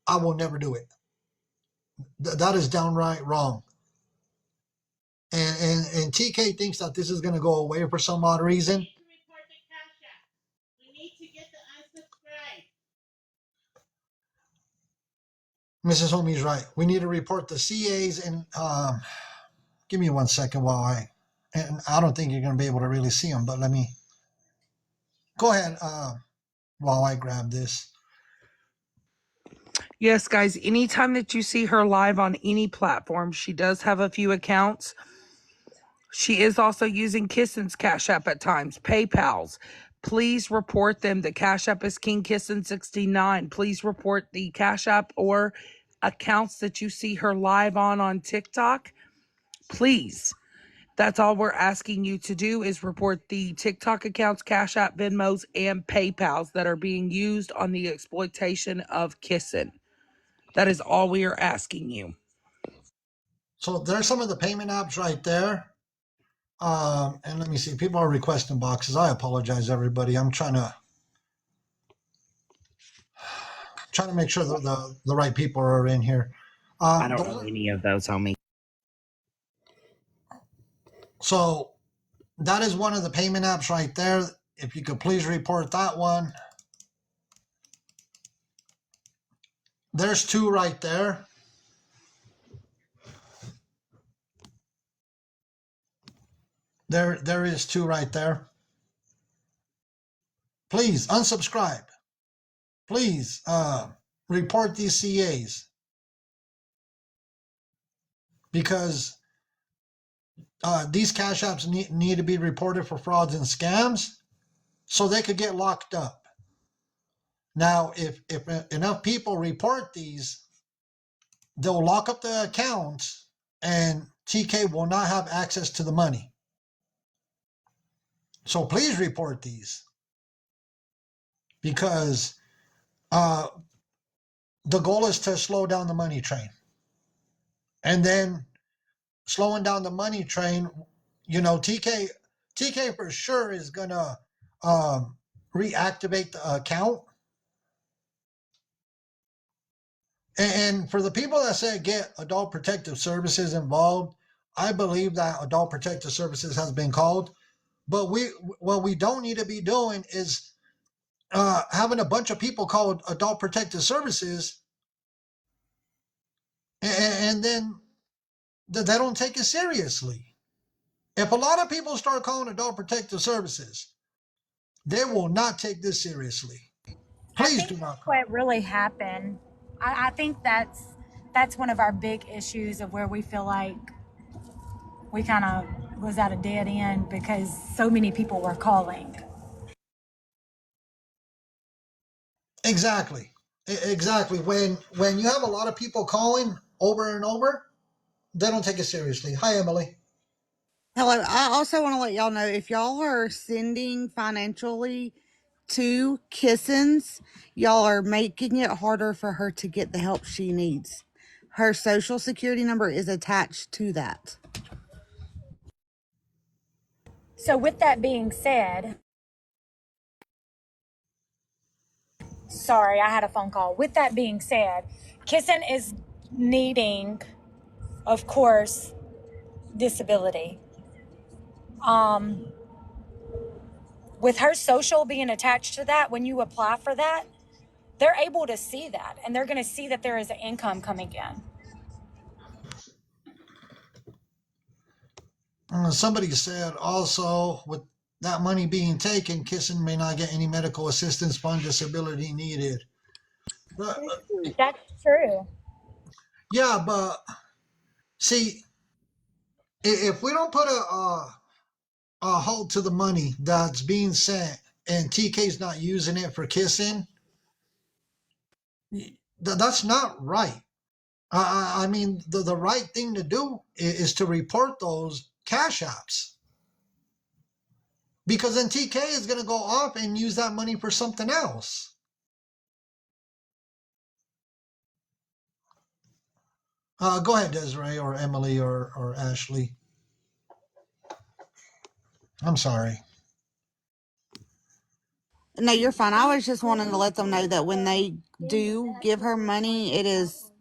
I will never do it. That is downright wrong. And TK thinks that this is going to go away for some odd reason. Mrs. Homie's right. We need to report the CAs and give me 1 second and I don't think you're going to be able to really see them, but let me go ahead while I grab this. Yes, guys, anytime that you see her live on any platform, she does have a few accounts. She is also using Kissen's Cash App at times, PayPal's. Please report them. The Cash App is King Kissen 69. Please report the Cash App or accounts that you see her live on TikTok. Please. That's all we're asking you to do is report the TikTok accounts, Cash App, Venmos, and PayPal's that are being used on the exploitation of Kissen. That is all we are asking you. So there's some of the payment apps right there. And let me see. People are requesting boxes. I apologize, everybody. I'm trying to make sure that the right people are in here. I don't know any of those, homie. So that is one of the payment apps right there. If you could please report that one. There's two right there. There is two right there. Please unsubscribe. Please report these CAs because these cash apps need to be reported for frauds and scams so they could get locked up. Now, if enough people report these, they'll lock up the accounts and TK will not have access to the money. So please report these because the goal is to slow down the money train. And then slowing down the money train, TK for sure is going to reactivate the account. And for the people that say get Adult Protective Services involved, I believe that Adult Protective Services has been called. But what we don't need to be doing is having a bunch of people called Adult Protective Services, and then they don't take it seriously. If a lot of people start calling Adult Protective Services, they will not take this seriously. I Please think do that's not call. what really happened. I think that's one of our big issues of where we feel like we kind of was at a dead end because so many people were calling. Exactly. Exactly. When you have a lot of people calling over and over, they don't take it seriously. Hi, Emily. Hello. I also want to let y'all know if y'all are sending financially to Kissens, y'all are making it harder for her to get the help she needs. Her social security number is attached to that. So with that being said, sorry, I had a phone call. With that being said, Kissen is needing, of course, disability. Um, with her social being attached to that, when you apply for that, they're able to see that and they're going to see that there is an income coming in. Somebody said also with that money being taken, Kissen may not get any medical assistance fund disability needed. But, That's true. yeah, but see, if we don't put a halt to the money that's being sent and TK's not using it for Kissen, that's not right. I mean, the right thing to do is to report those cash apps because then TK is going to go off and use that money for something else. Go ahead, Desiree or Emily or Ashley. I'm sorry. No, you're fine. I was just wanting to let them know that when they do give her money, it is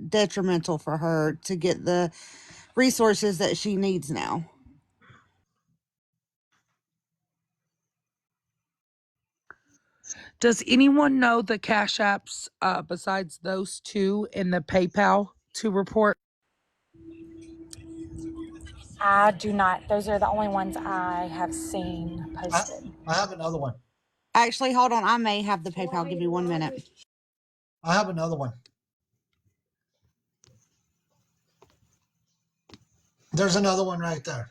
detrimental for her to get the resources that she needs now. Does anyone know the cash apps besides those two in the PayPal to report? I do not. Those are the only ones I have seen posted. I have another one. Actually, hold on. I may have the PayPal. Give me 1 minute. I have another one. There's another one right there.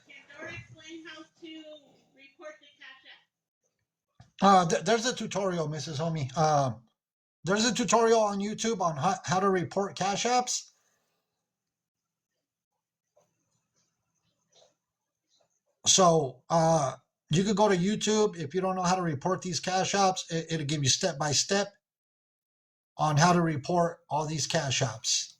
There's a tutorial, Mrs. Homie. There's a tutorial on YouTube on how to report cash apps. So you could go to YouTube if you don't know how to report these cash apps. It'll give you step by step on how to report all these cash apps.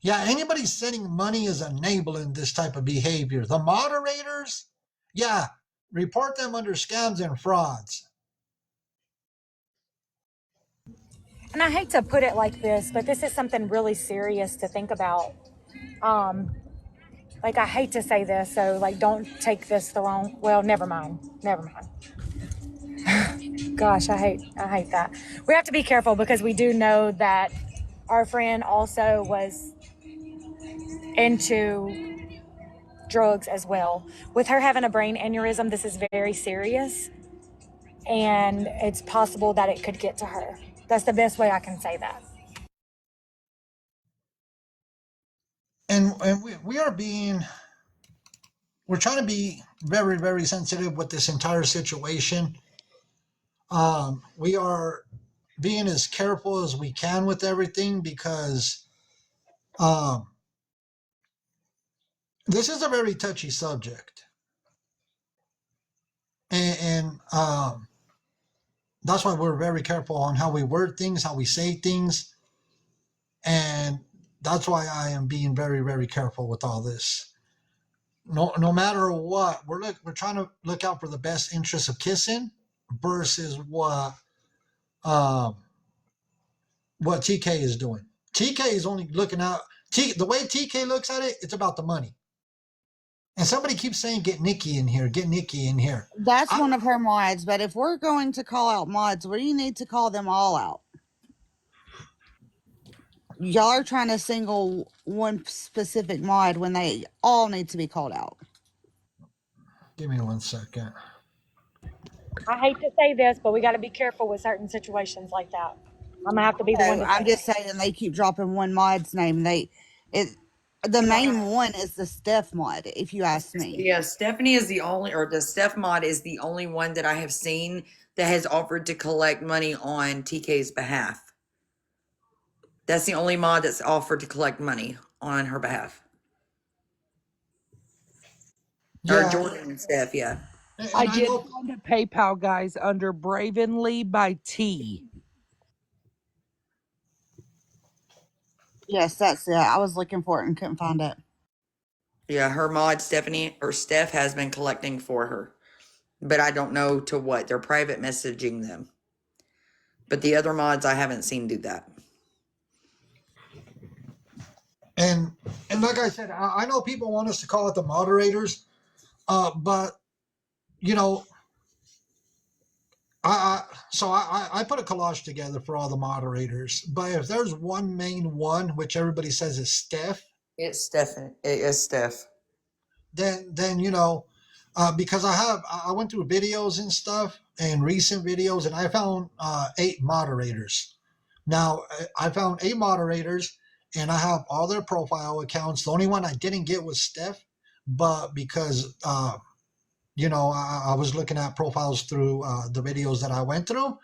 Yeah, anybody sending money is enabling this type of behavior. The moderators, yeah, report them under scams and frauds. And I hate to put it like this, but this is something really serious to think about. Um, like I hate to say this, so like don't take this the wrong. Well, never mind. Never mind. Gosh, I hate that. We have to be careful because we do know that our friend also was into drugs as well. With her having a brain aneurysm, this is very serious, and it's possible that it could get to her. That's the best way I can say that. And we're trying to be very, very sensitive with this entire situation. We are being as careful as we can with everything because um, this is a very touchy subject. And that's why we're very careful on how we word things, how we say things. And that's why I am being very, very careful with all this. No matter what, we're trying to look out for the best interests of Kissen versus um, what TK is doing. TK is only looking out. The way TK looks at it, it's about the money. And somebody keeps saying, "Get Nikki in here, get Nikki in here." That's one of her mods, but if we're going to call out mods, we need to call them all out. Y'all are trying to single one specific mod when they all need to be called out. Give me 1 second. I hate to say this, but we got to be careful with certain situations like that. I'm gonna have to be the one So to I'm say it. just saying they keep dropping one mod's name. The main one is the Steph mod, if you ask me. Yeah, Stephanie is the only, or the Steph mod is the only one that I have seen that has offered to collect money on TK's behalf. That's the only mod that's offered to collect money on her behalf. Or Yeah, Jordan and Steph, yeah. I and I did know. find a PayPal, guys, under Bravenly by T. Yes, that's it. I was looking for it and couldn't find it. Yeah, her mod, Stephanie, or Steph, has been collecting for her. But I don't know to what. They're private messaging them. But the other mods I haven't seen do that. And and like I said, I know people want us to call it the moderators, but you know, I put a collage together for all the moderators. But if there's one main one, which everybody says is Steph, It's Steph. It is Steph. then because I went through videos and stuff and recent videos, and I found 8 moderators. Now I found 8 moderators, and I have all their profile accounts. The only one I didn't get was Steph, but because I was looking at profiles through the videos that I went through.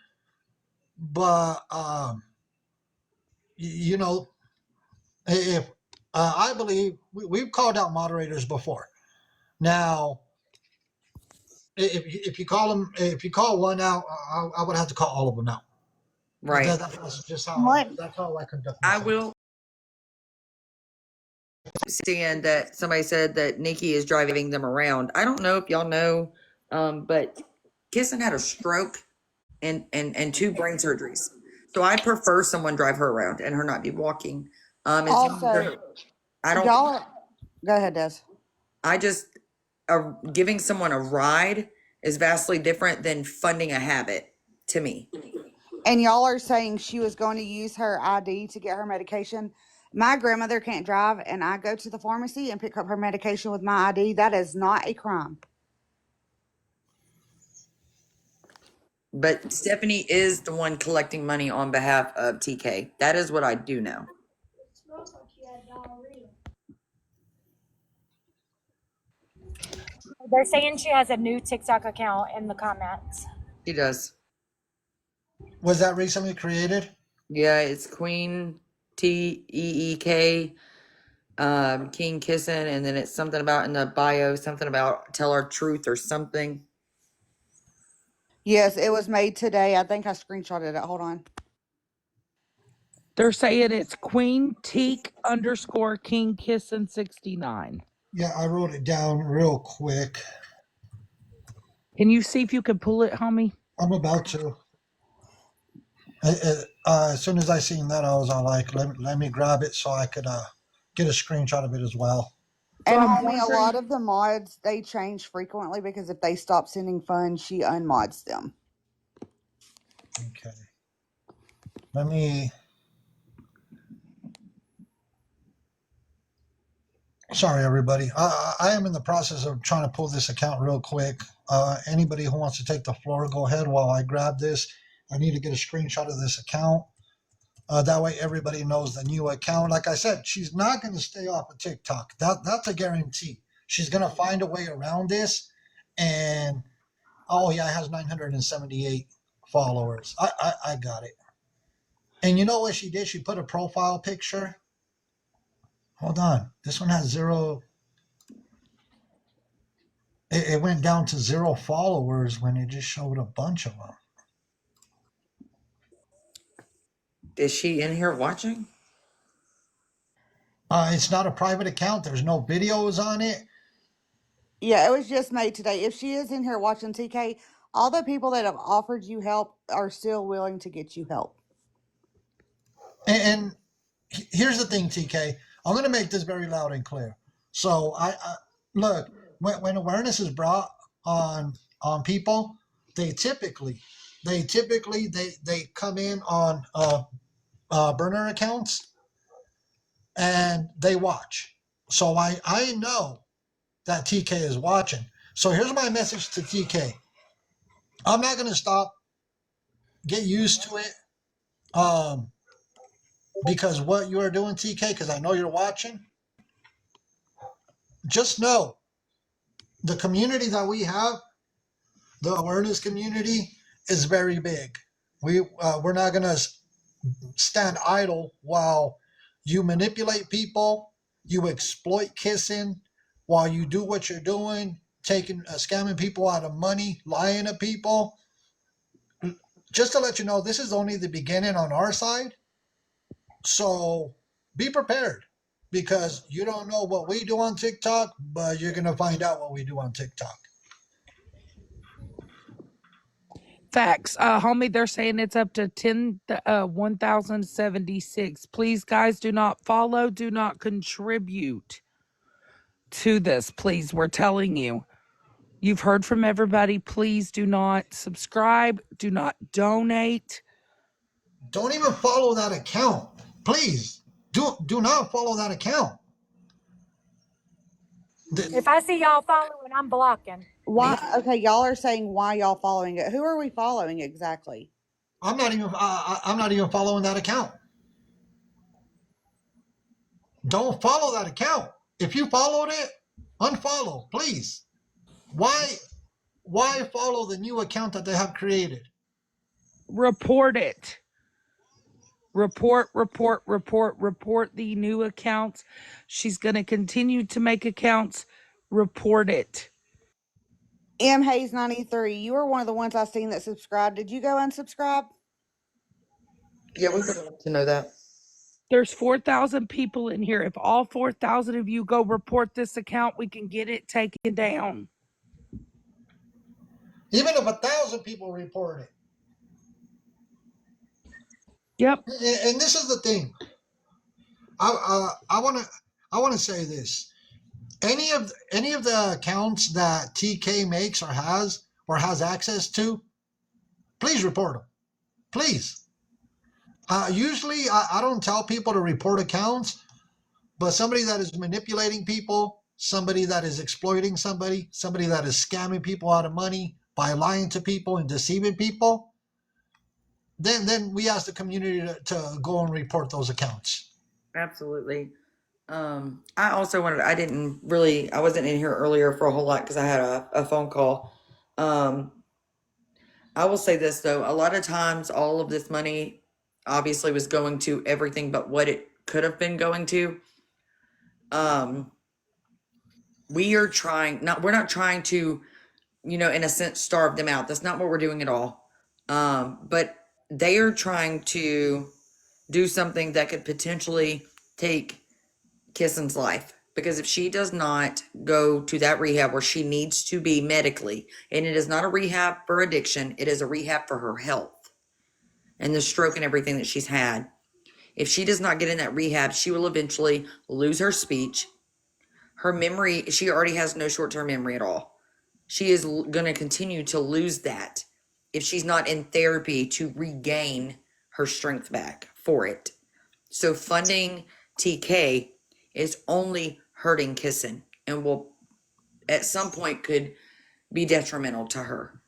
But you know, if I believe we've called out moderators before. Now, if you call them, if you call one out, I would have to call all of them out. Right. That's just What? how I conduct I myself. will stand that somebody said that Nikki is driving them around. I don't know if y'all know, but Kissen had a stroke and 2 brain surgeries. So I prefer someone drive her around and her not be walking. Also, I don't. y'all are, go ahead, Des. I just giving someone a ride is vastly different than funding a habit to me. And y'all are saying she was going to use her ID to get her medication. My grandmother can't drive, and I go to the pharmacy and pick up her medication with my ID. That is not a crime. But Stephanie is the one collecting money on behalf of TK. That is what I do know. They're saying she has a new TikTok account in the comments. She does. Was that recently created? Yeah, it's Queen TEEK, King Kissin, and then it's something about in the bio, something about tell our truth or something. Yes, it was made today. I think I screenshotted it. Hold on. They're saying it's Queen Teak _ King Kissin 69. Yeah, I wrote it down real quick. Can you see if you can pull it, homie? I'm about to. As soon as I seen that, I was all like, let me grab it so I could get a screenshot of it as well. So And I'm homie, a lot wondering. of the mods, they change frequently because if they stop sending funds, she unmods them. Okay. Let me. Sorry, everybody. I am in the process of trying to pull this account real quick. Anybody who wants to take the floor, go ahead while I grab this. I need to get a screenshot of this account. That way, everybody knows the new account. Like I said, she's not going to stay off of TikTok. That's a guarantee. She's going to find a way around this. And oh yeah, it has 978 followers. I got it. And you know what she did? She put a profile picture. Hold on. This one has 0. It went down to 0 followers when it just showed a bunch of them. Is she in here watching? It's not a private account. There's no videos on it. Yeah, it was just made today. If she is in here watching TK, all the people that have offered you help are still willing to get you help. And here's the thing, TK. I'm going to make this very loud and clear. So I look, when awareness is brought on people, they typically they come in on burner accounts and they watch. So I know that TK is watching. So here's my message to TK. I'm not going to stop. Get used to it. Because what you are doing, TK, because I know you're watching, just know the community that we have, the awareness community, is very big. We're not going to stand idle while you manipulate people, you exploit kissing, while you do what you're doing, taking scamming people out of money, lying to people. Just to let you know, this is only the beginning on our side. So be prepared because you don't know what we do on TikTok, but you're going to find out what we do on TikTok. Facts. Homie, they're saying it's up to 1,076. Please, guys, do not follow, do not contribute to this. Please, we're telling you. You've heard from everybody. Please do not subscribe, do not donate. Don't even follow that account. Please. Do not follow that account. If I see y'all following, I'm blocking. Why? Okay, y'all are saying why y'all following it. Who are we following exactly? I'm not even following that account. Don't follow that account. If you followed it, unfollow, please. Why follow the new account that they have created? Report it. Report the new accounts. She's going to continue to make accounts. Report it. M Hayes 93. You were one of the ones I seen that subscribed. Did you go unsubscribe? Yeah, we would love to know that. There's 4,000 people in here. If all 4,000 of you go report this account, we can get it taken down. Even if 1,000 people report it. Yep. And this is the thing. I want to say this. Any of the accounts that TK makes or has access to, please report them. Please. Usually, I don't tell people to report accounts, but somebody that is manipulating people, somebody that is exploiting somebody that is scamming people out of money by lying to people and deceiving people, then we ask the community to go and report those accounts. Absolutely. I also wanted, I wasn't in here earlier for a whole lot because I had a phone call. I will say this though, a lot of times all of this money obviously was going to everything but what it could have been going to. We're not trying to, in a sense, starve them out. That's not what we're doing at all. But they are trying to do something that could potentially take Kissen's life. Because if she does not go to that rehab where she needs to be medically, and it is not a rehab for addiction, it is a rehab for her health and the stroke and everything that she's had. If she does not get in that rehab, she will eventually lose her speech. Her memory, she already has no short-term memory at all. She is going to continue to lose that if she's not in therapy to regain her strength back for it. So funding TK is only hurting Kissen and will at some point could be detrimental to her.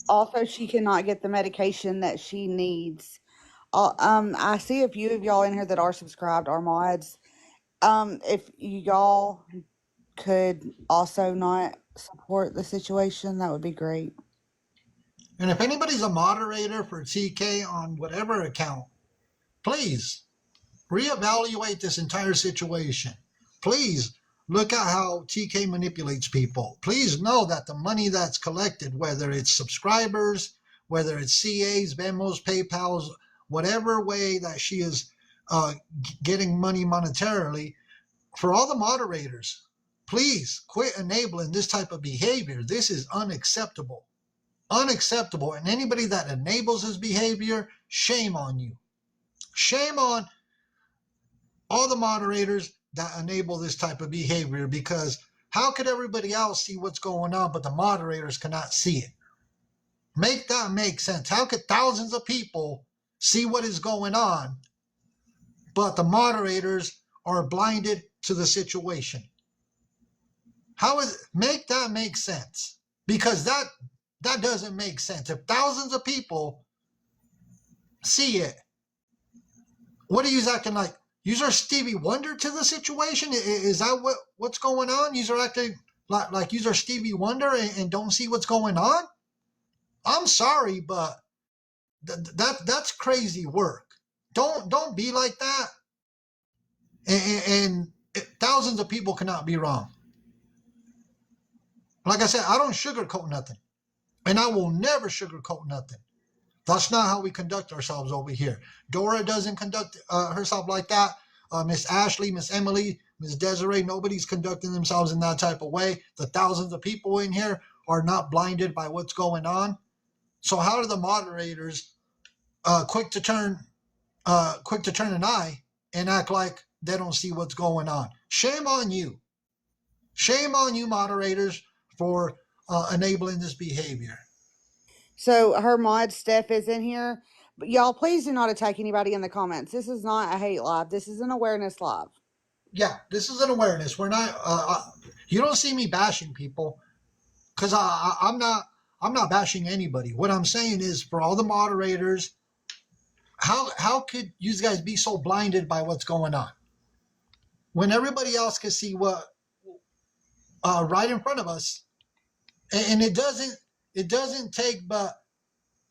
Also, she cannot get the medication that she needs. I see a few of y'all in here that are subscribed, are mods. If y'all could also not support the situation, that would be great. And if anybody's a moderator for TK on whatever account, please reevaluate this entire situation. Please look at how TK manipulates people. Please know that the money that's collected, whether it's subscribers, whether it's CAs, Venmos, PayPals, whatever way that she is getting money monetarily, for all the moderators, please quit enabling this type of behavior. This is unacceptable. Unacceptable. And anybody that enables this behavior, shame on you. Shame on all the moderators that enable this type of behavior, because how could everybody else see what's going on but the moderators cannot see it? Make that make sense. How could thousands of people see what is going on but the moderators are blinded to the situation? Make that make sense? Because that doesn't make sense. If thousands of people see it, what are you acting like? You are Stevie Wonder to the situation? Is that what's going on? You are acting like you are Stevie Wonder and don't see what's going on? I'm sorry, but that's crazy work. Don't be like that. And thousands of people cannot be wrong. Like I said, I don't sugarcoat nothing, and I will never sugarcoat nothing. That's not how we conduct ourselves over here. Dora doesn't conduct herself like that. Miss Ashley, Miss Emily, Miss Desiree, nobody's conducting themselves in that type of way. The thousands of people in here are not blinded by what's going on. So how are the moderators quick to turn an eye and act like they don't see what's going on? Shame on you. Shame on you, moderators, for enabling this behavior. So her mod Steph is in here. But y'all, please do not attack anybody in the comments. This is not a hate live. This is an awareness live. Yeah, this is an awareness. We're not. You don't see me bashing people because I'm not. I'm not bashing anybody. What I'm saying is, for all the moderators, how could you guys be so blinded by what's going on when everybody else can see what right in front of us? And it doesn't take but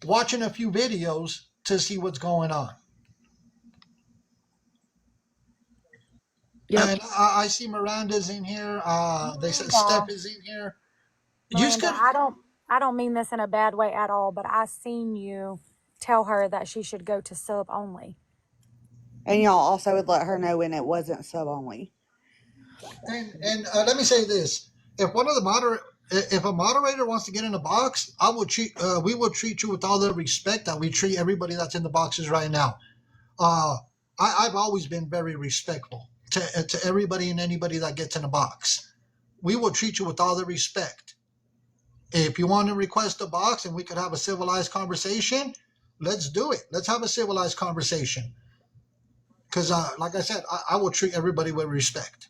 watching a few videos to see what's going on. Yep. And I see Miranda's in here. They said Steph Miranda, is in here. You Miranda, could. I don't mean this in a bad way at all, but I seen you tell her that she should go to sub only. And y'all also would let her know when it wasn't sub only. And let me say this: if a moderator wants to get in a box, we will treat you with all the respect that we treat everybody that's in the boxes right now. Uh, I've always been very respectful to everybody and anybody that gets in a box. We will treat you with all the respect. If you want to request a box and we could have a civilized conversation, let's do it. Let's have a civilized conversation. Because, like I said, I will treat everybody with respect.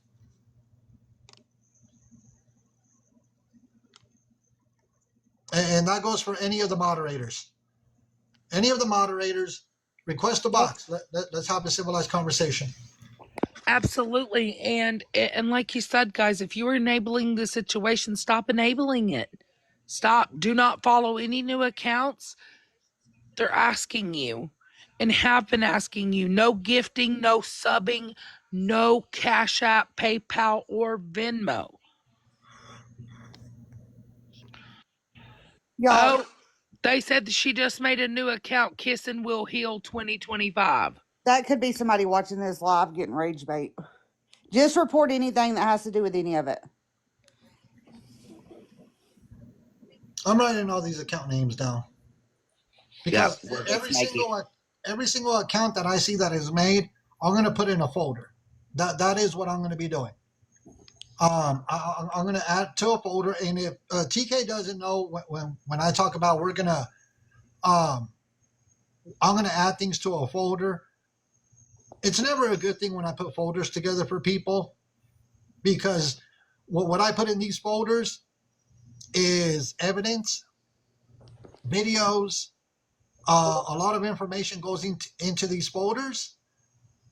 And that goes for any of the moderators. Any of the moderators, request a box. Let's have a civilized conversation. Absolutely. And like you said, guys, if you're enabling the situation, stop enabling it. Stop. Do not follow any new accounts. They're asking you and have been asking you. No gifting, no subbing, no Cash App, PayPal, or Venmo. Y'all, Oh, they said that she just made a new account, Kissen Will Heal 2025. that could be somebody watching this live getting rage bait. Just report anything that has to do with any of it. I'm writing all these account names down Yep, because we're just every making. single account that I see that is made, I'm going to put in a folder. That is what I'm going to be doing. I'm going to add to a folder, and if TK doesn't know when I talk about I'm going to add things to a folder. It's never a good thing when I put folders together for people because what I put in these folders is evidence, videos. A lot of information goes into these folders.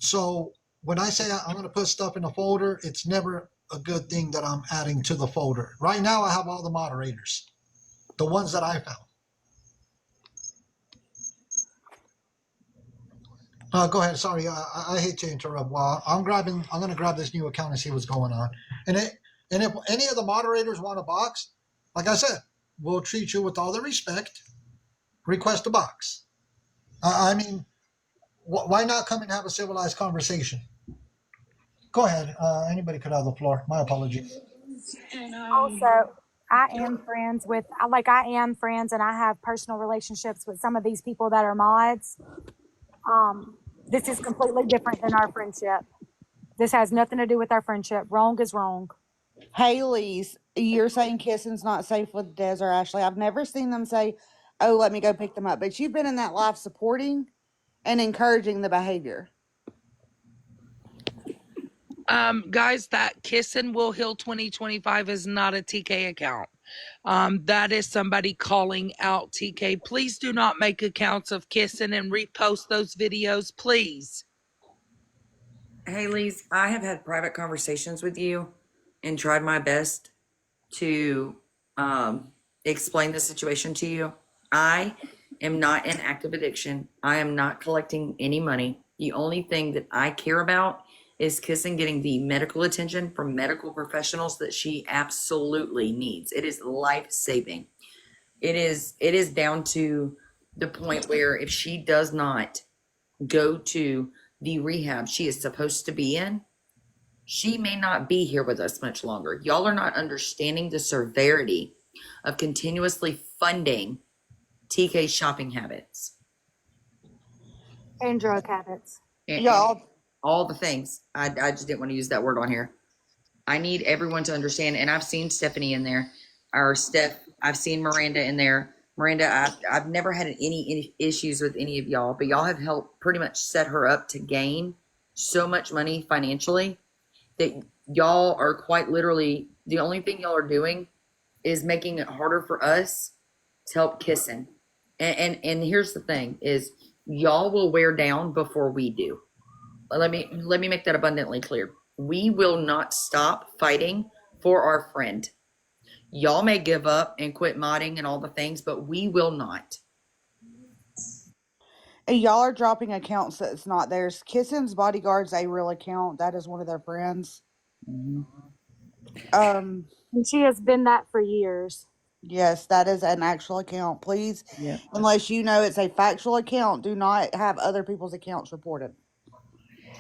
So when I say I'm going to put stuff in a folder, it's never a good thing that I'm adding to the folder. Right now, I have all the moderators, the ones that I found. Go ahead. Sorry, I hate to interrupt. Well, I'm going to grab this new account and see what's going on. And if any of the moderators want a box, like I said, we'll treat you with all the respect. Request a box. I mean, why not come and have a civilized conversation? Go ahead. Anybody could have the floor. My apologies. Also, I am friends and I have personal relationships with some of these people that are mods. This is completely different than our friendship. This has nothing to do with our friendship. Wrong is wrong. Haley's, you're saying Kissen's not safe with Des or Ashley. I've never seen them say, oh, let me go pick them up. But you've been in that live supporting and encouraging the behavior. Guys, that Kissen Will Heal 2025 is not a TK account. That is somebody calling out TK. Please do not make accounts of Kissen and repost those videos, please. Haley's, I have had private conversations with you and tried my best to explain the situation to you. I am not in active addiction. I am not collecting any money. The only thing that I care about is Kissen getting the medical attention from medical professionals that she absolutely needs. It is life-saving. It is down to the point where if she does not go to the rehab she is supposed to be in, she may not be here with us much longer. Y'all are not understanding the severity of continuously funding TK's shopping habits. And drug habits. And Y'all, all the things. I just didn't want to use that word on here. I need everyone to understand, and I've seen Stephanie in there, or Steph. I've seen Miranda in there. Miranda, I've never had any issues with any of y'all, but y'all have helped pretty much set her up to gain so much money financially that y'all are quite literally, the only thing y'all are doing is making it harder for us to help Kissen. And here's the thing is y'all will wear down before we do. Let me make that abundantly clear. We will not stop fighting for our friend. Y'all may give up and quit modding and all the things, but we will not. y'all are dropping accounts that's not theirs. Kissen's bodyguard's a real account. That is one of their friends. Um, And she has been that for years. yes, that is an actual account. Please, Yep. unless you know it's a factual account, do not have other people's accounts reported.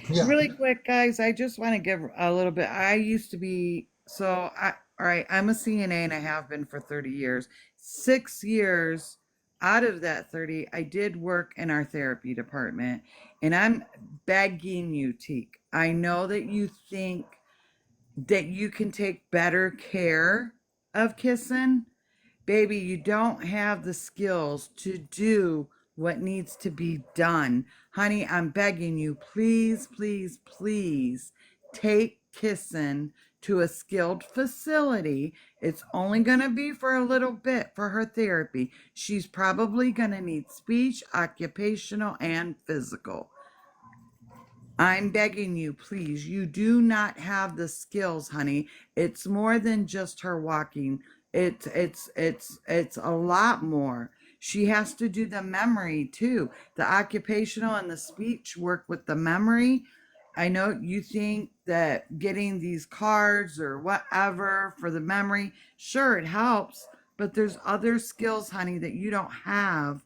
Yeah. Really quick, guys, I just want to give a little bit. I used to be all right, I'm a CNA and I have been for 30 years. 6 years out of that 30, I did work in our therapy department. And I'm begging you, Teak. I know that you think that you can take better care of Kissen. Baby, you don't have the skills to do what needs to be done. Honey, I'm begging you, please, please, please take Kissen to a skilled facility. It's only going to be for a little bit for her therapy. She's probably going to need speech, occupational, and physical. I'm begging you, please. You do not have the skills, honey. It's more than just her walking. It's a lot more. She has to do the memory too. The occupational and the speech work with the memory. I know you think that getting these cards or whatever for the memory, sure, it helps, but there's other skills, honey, that you don't have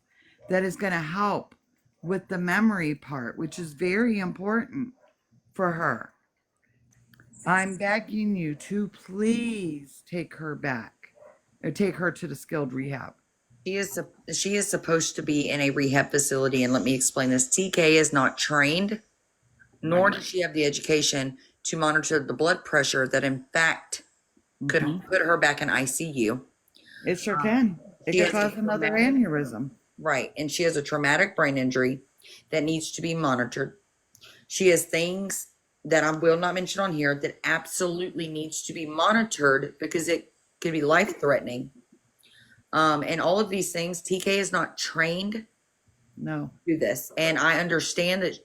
that is going to help with the memory part, which is very important for her. I'm begging you to please take her back or take her to the skilled rehab. She is supposed to be in a rehab facility, and let me explain this. TK is not trained, nor does she have the education to monitor the blood pressure that in fact could put her back in ICU. It sure can. It She could has a cause another traumatic, aneurysm. right, and she has a traumatic brain injury that needs to be monitored. She has things that I will not mention on here that absolutely needs to be monitored because it could be life threatening. And all of these things, TK is not trained No. to do this. And I understand that,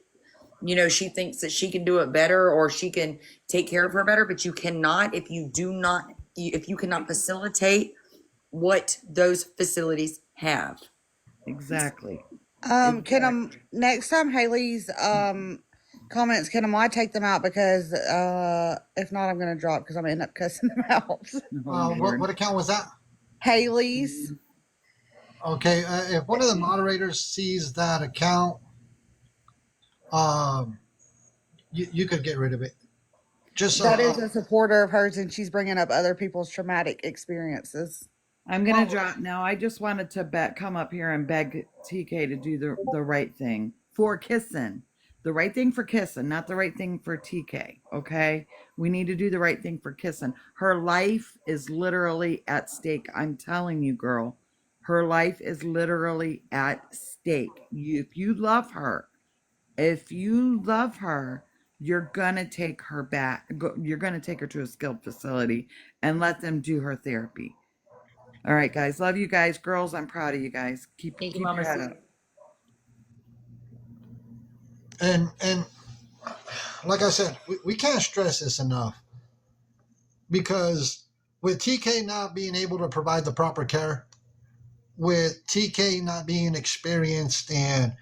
you know, she thinks that she can do it better or she can take care of her better, but you cannot if you cannot facilitate what those facilities have. Exactly. Can next time Haley's comments, can I take them out because if not, I'm gonna drop because I'm gonna end up cussing them out. Oh, What account was that? Haley's. Okay, if one of the moderators sees that account, um, you could get rid of it. Just That is a supporter of hers, and she's bringing up other people's traumatic experiences. I'm gonna drop now. I just wanted to come up here and beg TK to do the right thing for Kissen. The right thing for Kissen, not the right thing for TK. Okay, we need to do the right thing for Kissen. Her life is literally at stake. I'm telling you, girl, her life is literally at stake. If you love her, you're gonna take her back. You're gonna take her to a skilled facility and let them do her therapy. All right, guys. Love you guys. Girls, I'm proud of you guys. Keep your head up. and like I said, we can't stress this enough because with TK not being able to provide the proper care, with TK not being experienced in,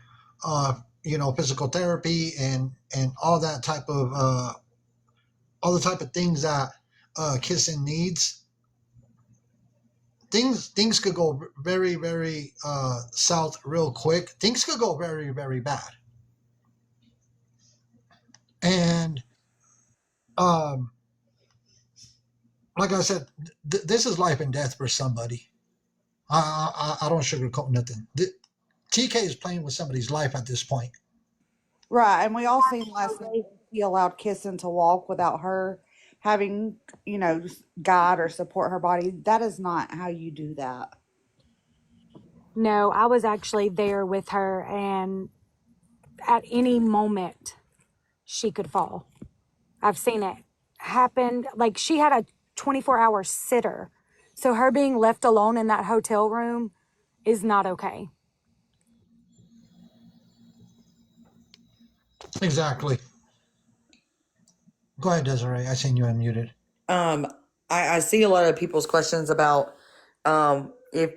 physical therapy and all the type of things that Kissing needs, things could go very very south real quick. Things could go very very bad, and like I said, this is life and death for somebody. I don't sugarcoat nothing. TK is playing with somebody's life at this point. Right, and we all seen last night Absolutely. he allowed Kissen to walk without her having, guide or support her body. That is not how you do that. No, I was actually there with her, and at any moment she could fall. I've seen it happen. Like, she had a 24-hour sitter. So her being left alone in that hotel room is not okay. Exactly. Go ahead, Desiree. I seen you unmuted. Um, I see a lot of people's questions about if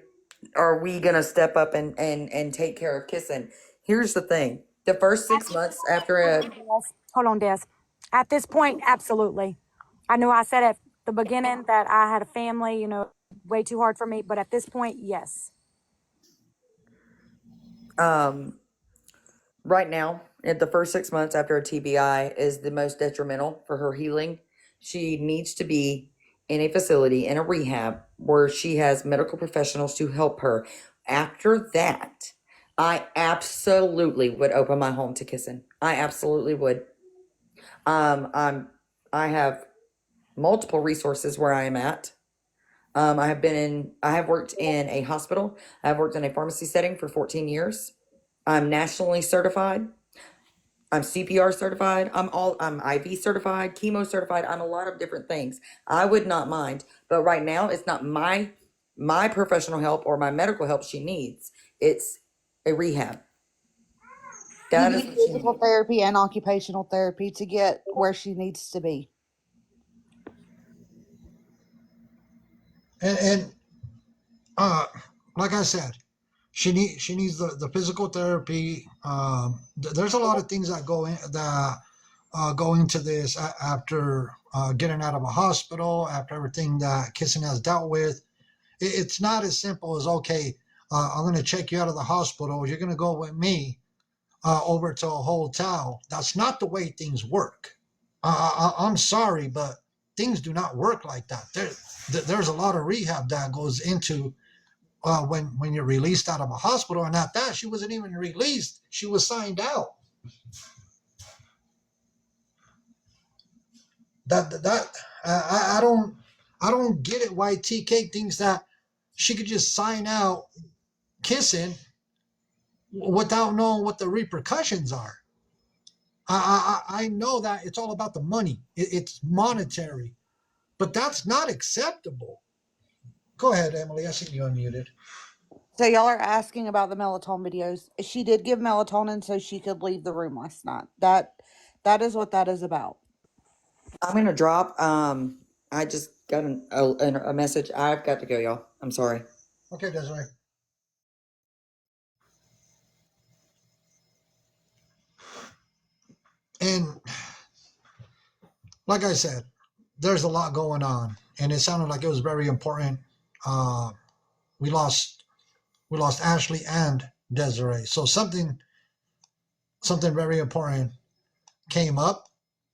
are we gonna step up and take care of kissing. Here's the thing: the first 6 months after a Hold on, Des. At this point, absolutely. I know I said at the beginning that I had a family, way too hard for me, but at this point, yes. um right now, in the first 6 months after a TBI is the most detrimental for her healing. She needs to be in a facility, in a rehab, where she has medical professionals to help her. After that, I absolutely would open my home to kissing. I absolutely would. I have multiple resources where I am at. I have worked in a hospital. I've worked in a pharmacy setting for 14 years. I'm nationally certified. I'm CPR certified. I'm IV certified, chemo certified. I'm a lot of different things. I would not mind, but right now it's not my professional help or my medical help she needs. It's a rehab. You That is need what she physical needs. therapy and occupational therapy to get where she needs to be. And like I said, she needs the physical therapy. There's a lot of things that go into this after getting out of a hospital, after everything that Kissing has dealt with. It's not as simple as, okay, I'm going to check you out of the hospital. You're going to go with me over to a hotel. That's not the way things work. I'm sorry, but things do not work like that. There's a lot of rehab that goes into when you're released out of a hospital. And at that, she wasn't even released; she was signed out. That I don't get it why TK thinks that she could just sign out kissing without knowing what the repercussions are. I know that it's all about the money. It's monetary, but that's not acceptable. Go ahead, Emily. I see you unmuted. So y'all are asking about the melatonin videos. She did give melatonin so she could leave the room last night. That is what that is about. I'm gonna drop. I just got a message. I've got to go, y'all. I'm sorry. Okay, Desiree. And like I said, there's a lot going on, and it sounded like it was very important. Uh, we lost Ashley and Desiree, so something very important came up,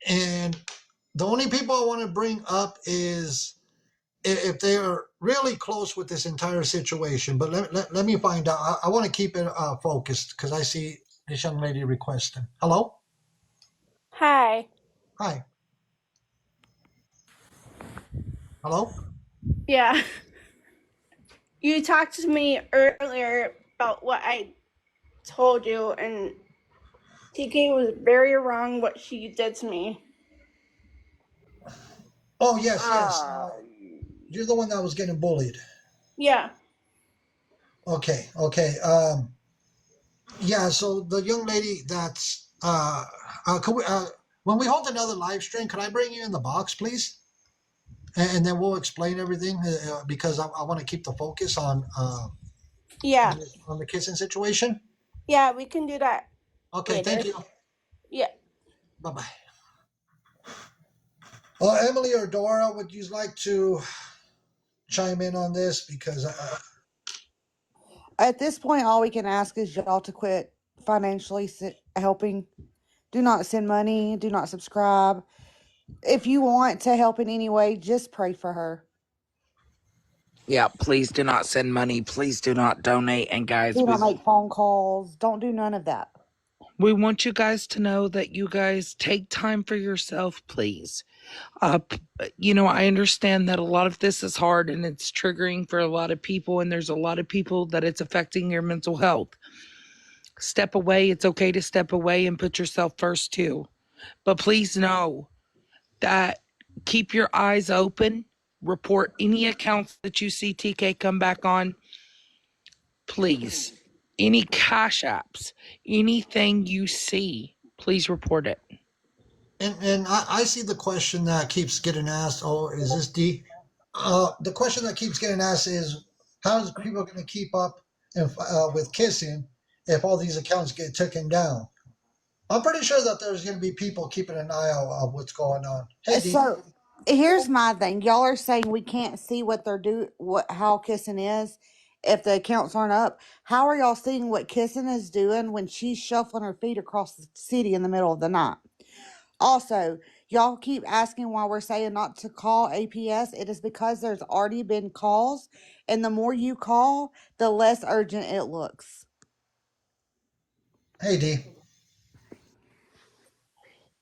and the only people I want to bring up is if they are really close with this entire situation. But let me find out. I want to keep it focused because I see this young lady requesting. Hello. Hi. Hi. Hello. Yeah. You talked to me earlier about what I told you, and TK was very wrong what she did to me. Oh yes. You're the one that was getting bullied. Yeah. Okay. Yeah. So the young lady that's could we, when we hold another live stream, can I bring you in the box, please? And then we'll explain everything because I want to keep the focus Yeah. on the kissing situation. Yeah, we can do that Okay. later. Thank you. Yeah. Bye bye. Emily or Dora, would you like to chime in on this? Because At this point, all we can ask is y'all to quit financially helping. Do not send money. Do not subscribe. If you want to help in any way, just pray for her. Yeah, please do not send money. Please do not donate. And guys, Do not make phone calls. Don't do none of that. we want you guys to know that you guys take time for yourself, please. I understand that a lot of this is hard and it's triggering for a lot of people, and there's a lot of people that it's affecting your mental health. Step away. It's okay to step away and put yourself first too. But please know that keep your eyes open. Report any accounts that you see TK come back on. Please. Any cash apps, anything you see, please report it. And I see the question that keeps getting asked. Oh, is this D? The question that keeps getting asked is, how is people going to keep up with kissing if all these accounts get taken down? I'm pretty sure that there's going to be people keeping an eye out of what's going on. Hey, D. So here's my thing. Y'all are saying we can't see what they're how kissing is if the accounts aren't up. How are y'all seeing what kissing is doing when she's shuffling her feet across the city in the middle of the night? Also, y'all keep asking why we're saying not to call APS. It is because there's already been calls, and the more you call, the less urgent it looks. Hey, D.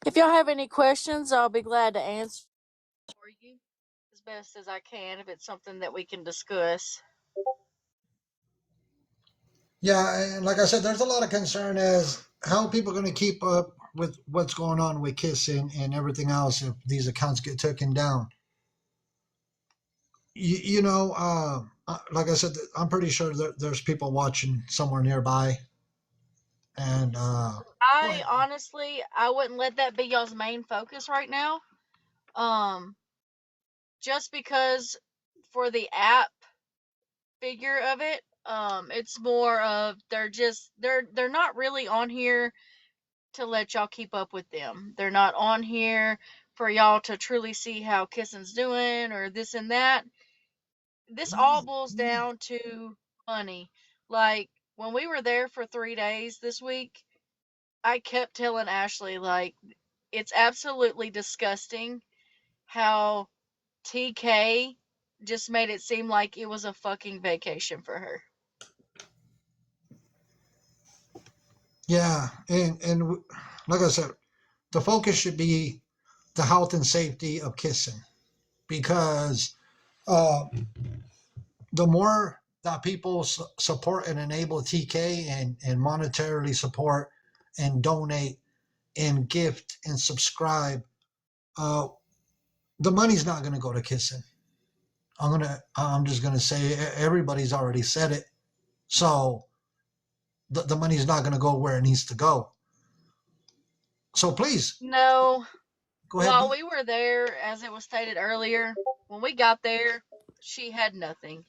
If y'all have any questions, I'll be glad to answer for you as best as I can if it's something that we can discuss. Yeah, and like I said, there's a lot of concern as how are people going to keep up with what's going on with kissing and everything else if these accounts get taken down. Like I said, I'm pretty sure that there's people watching somewhere nearby. And go I ahead. honestly, I wouldn't let that be y'all's main focus right now. Um, just because for the app figure of it, it's more of they're not really on here to let y'all keep up with them. They're not on here for y'all to truly see how Kissen's doing or this and that. This all boils down to money. Like when we were there for 3 days this week, I kept telling Ashley, like, it's absolutely disgusting how TK just made it seem like it was a fucking vacation for her. Yeah, and like I said, the focus should be the health and safety of kissing because uh, the more that people support and enable TK and monetarily support and donate and gift and subscribe, uh, the money's not going to go to kissing. I'm just gonna say everybody's already said it, so the money's not going to go where it needs to go. So please No, go ahead, while D. we were there, as it was stated earlier, when we got there, she had nothing.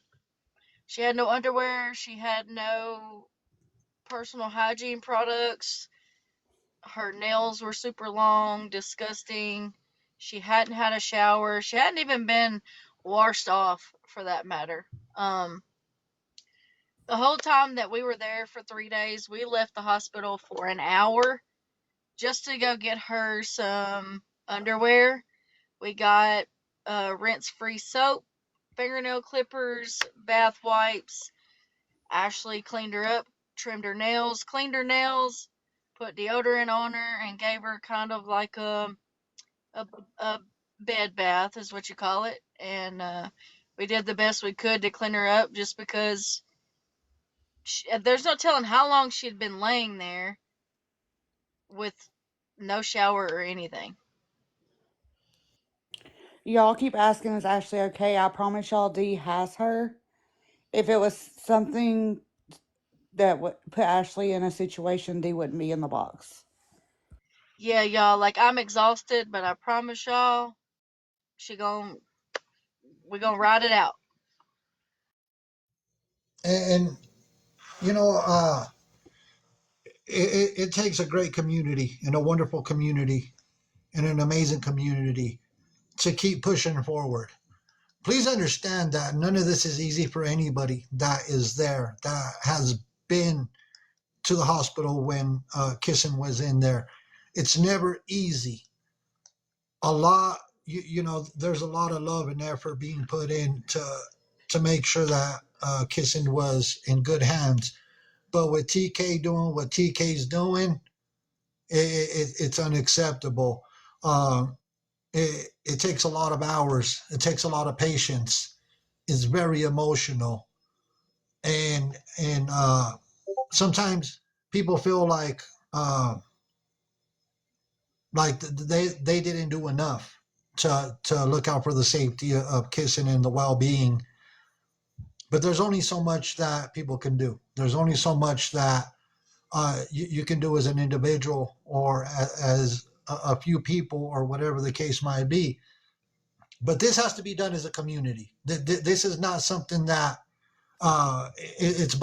She had no underwear, she had no personal hygiene products. Her nails were super long, disgusting. She hadn't had a shower. She hadn't even been washed off, for that matter. The whole time that we were there for 3 days, we left the hospital for an hour just to go get her some underwear. We got rinse free soap, fingernail clippers, bath wipes. Ashley cleaned her up, trimmed her nails, cleaned her nails, put deodorant on her, and gave her kind of like a, a bed bath, is what you call it. And we did the best we could to clean her up just because there's no telling how long she'd been laying there with no shower or anything. Y'all keep asking, is Ashley okay? I promise y'all D has her. If it was something that would put Ashley in a situation, D wouldn't be in the box. Yeah, y'all, like I'm exhausted, but I promise y'all, she gon' we gonna ride it out. And you know, it takes a great community and a wonderful community and an amazing community to keep pushing forward. Please understand that none of this is easy for anybody that is there, that has been to the hospital when Kissen was in there. It's never easy. A lot, there's a lot of love and effort being put into to make sure that Kissen was in good hands. But with TK doing what TK's doing, it's unacceptable. It takes a lot of hours. It takes a lot of patience. It's very emotional, and sometimes people feel uh, like they didn't do enough to look out for the safety of Kissen and the well being. But there's only so much that people can do. There's only so much that you can do as an individual or as a few people or whatever the case might be. But this has to be done as a community. This is not something that it's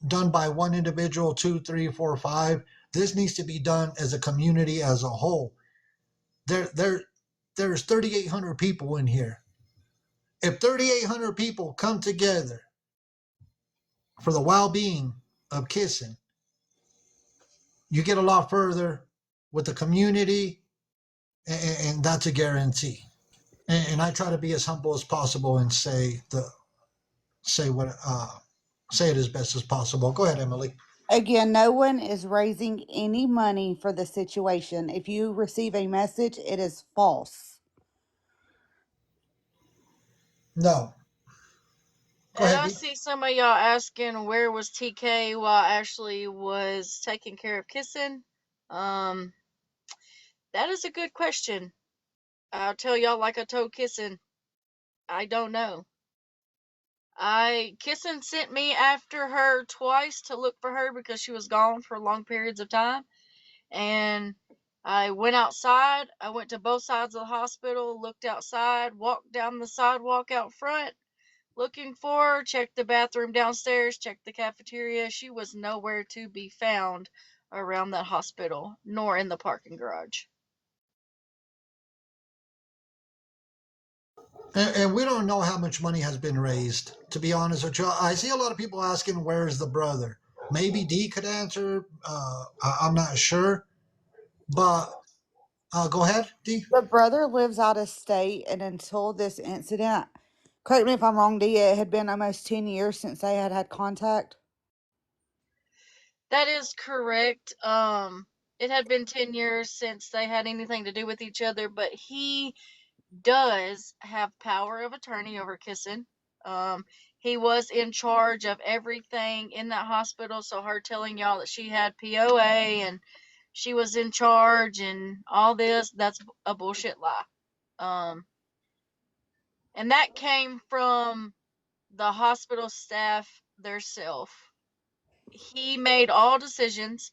done by one individual, two, three, four, five. This needs to be done as a community as a whole. There's 3,800 people in here. If 3,800 people come together for the well-being of Kissen, you get a lot further with the community, and that's a guarantee. And I try to be as humble as possible and say what say it as best as possible. Go ahead, Emily. Again, no one is raising any money for the situation. If you receive a message, it is false. No, go And ahead, I D. see some of y'all asking where was TK while Ashley was taking care of Kissing. Um, that is a good question. I'll tell y'all like I told Kissing. I don't know. Kissing sent me after her twice to look for her because she was gone for long periods of time. And I went outside. I went to both sides of the hospital, looked outside, walked down the sidewalk out front, looking for her, checked the bathroom downstairs, checked the cafeteria. She was nowhere to be found around that hospital, nor in the parking garage. And we don't know how much money has been raised. To be honest with you, I see a lot of people asking, "Where's the brother?" Maybe D could answer. I'm not sure, but go ahead, D. The brother lives out of state, and until this incident, correct me if I'm wrong, D, it had been almost 10 years since they had had contact. That is correct. It had been 10 years since they had anything to do with each other, but he does have power of attorney over Kissen. He was in charge of everything in that hospital, so her telling y'all that she had POA and she was in charge and all this, that's a bullshit lie. And that came from the hospital staff theirself. He made all decisions.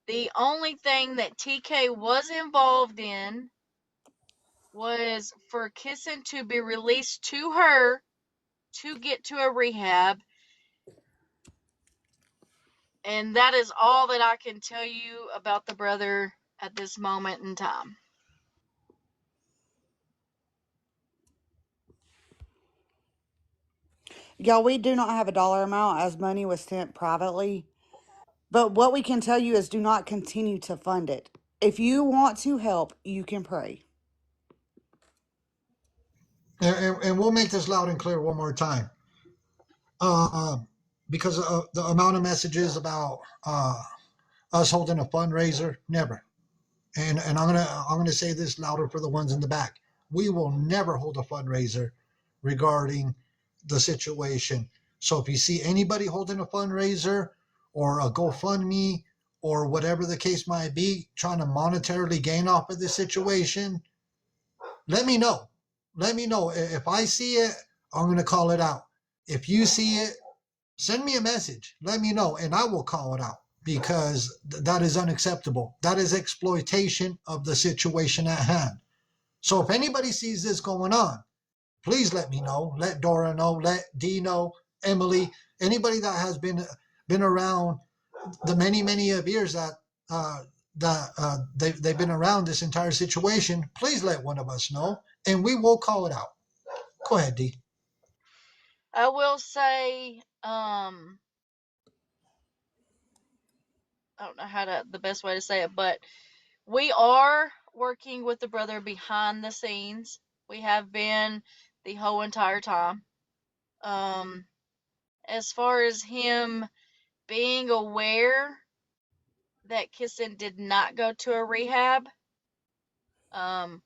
The only thing that TK was involved in was for Kissen to be released to her to get to a rehab. And that is all that I can tell you about the brother at this moment in time. Y'all, we do not have a dollar amount as money was sent privately. But what we can tell you is do not continue to fund it. If you want to help, you can pray. And we'll make this loud and clear one more time. Because of the amount of messages about us holding a fundraiser, never. And I'm gonna say this louder for the ones in the back. We will never hold a fundraiser regarding the situation. So if you see anybody holding a fundraiser or a GoFundMe or whatever the case might be, trying to monetarily gain off of this situation, let me know. Let me know. If I see it, I'm gonna call it out. If you see it, send me a message. Let me know, and I will call it out because that is unacceptable. That is exploitation of the situation at hand. So if anybody sees this going on, please let me know. Let Dora know. Let Dee know. Emily, anybody that has been around the many of years that they've been around this entire situation, please let one of us know, and we will call it out. Go ahead, Dee. I will say, I don't know the best way to say it, but we are working with the brother behind the scenes. We have been the whole entire time. Um, as far as him being aware that Kissen did not go to a rehab, um,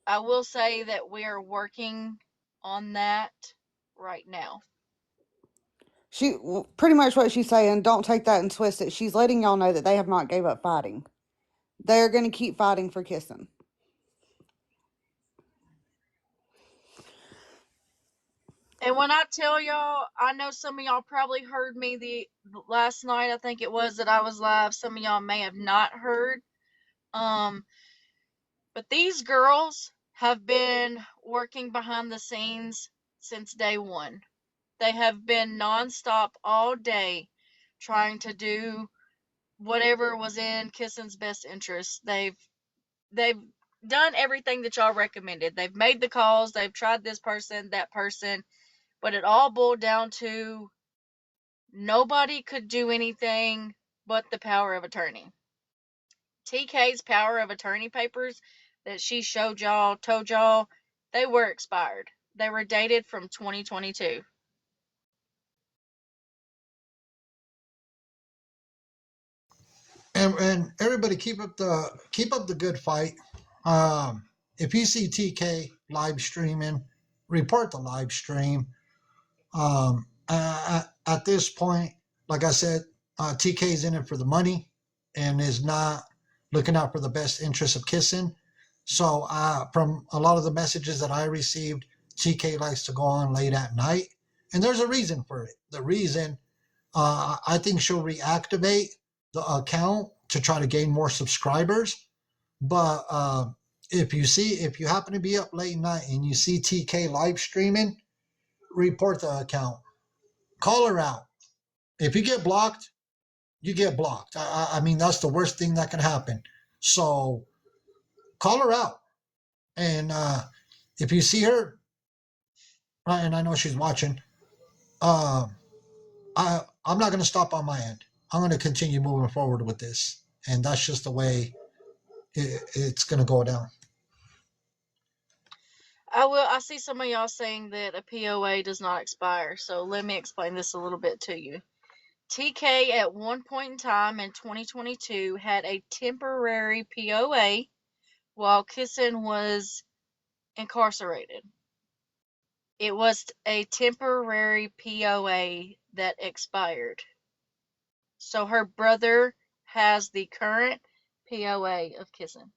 I will say that we are working on that right now. She pretty much what she's saying. Don't take that and twist it. She's letting y'all know that they have not gave up fighting. They're going to keep fighting for Kissing. And when I tell y'all, I know some of y'all probably heard me the last night, I think it was, that I was live. Some of y'all may have not heard. But these girls have been working behind the scenes since day one. They have been nonstop all day trying to do whatever was in Kissen's best interest. They've done everything that y'all recommended. They've made the calls, they've tried this person, that person, but it all boiled down to nobody could do anything but the power of attorney. TK's power of attorney papers that she showed y'all, told y'all, they were expired. They were dated from 2022. And everybody keep up the good fight. If you see TK live streaming, report the live stream. At this point, like I said, TK is in it for the money and is not looking out for the best interests of Kissing. So, from a lot of the messages that I received, TK likes to go on late at night, and there's a reason for it. The reason, I think she'll reactivate the account to try to gain more subscribers. But if you happen to be up late night and you see TK live streaming, report the account, call her out. If you get blocked, you get blocked. I mean, that's the worst thing that can happen. So call her out. And if you see her, and I know she's watching, uh, I'm not going to stop on my end. I'm going to continue moving forward with this. And that's just the way it's going to go down. I see some of y'all saying that a POA does not expire, so let me explain this a little bit to you. TK at one point in time in 2022 had a temporary POA while Kissen was incarcerated. It was a temporary POA that expired. So her brother has the current POA of Kissen.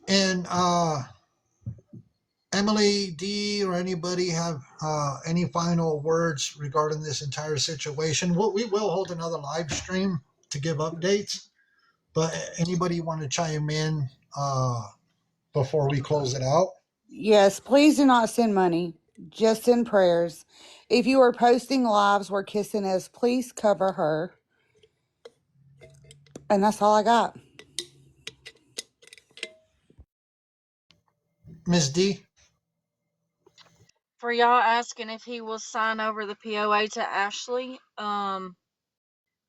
And Emily D or anybody have any final words regarding this entire situation? We will hold another live stream to give updates. But anybody want to chime in before we close it out? Yes, please do not send money. Just send prayers. If you are posting lives where Kissing is, please cover her. And that's all I got. Miss D? For y'all asking if he will sign over the POA to Ashley,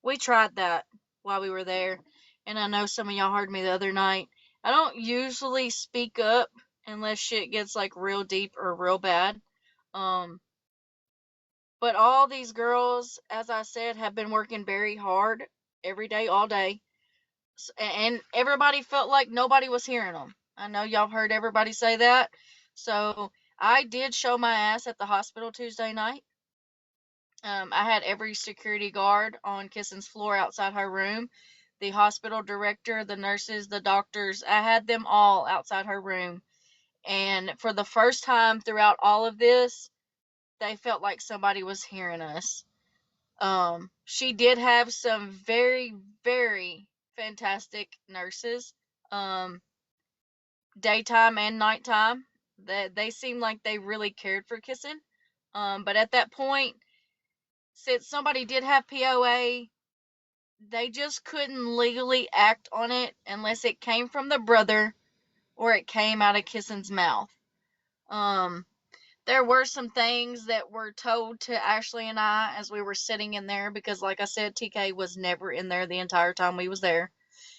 we tried that while we were there, and I know some of y'all heard me the other night. I don't usually speak up unless shit gets like real deep or real bad. Um, but all these girls, as I said, have been working very hard every day, all day, and everybody felt like nobody was hearing them. I know y'all heard everybody say that. So I did show my ass at the hospital Tuesday night. I had every security guard on Kissen's floor outside her room, the hospital director, the nurses, the doctors. I had them all outside her room. And for the first time throughout all of this, they felt like somebody was hearing us. She did have some very, very fantastic nurses, daytime and nighttime. They seemed like they really cared for Kissen. But at that point, since somebody did have POA, they just couldn't legally act on it unless it came from the brother or it came out of Kissen's mouth. Um, there were some things that were told to Ashley and I as we were sitting in there because, like I said, TK was never in there the entire time we was there.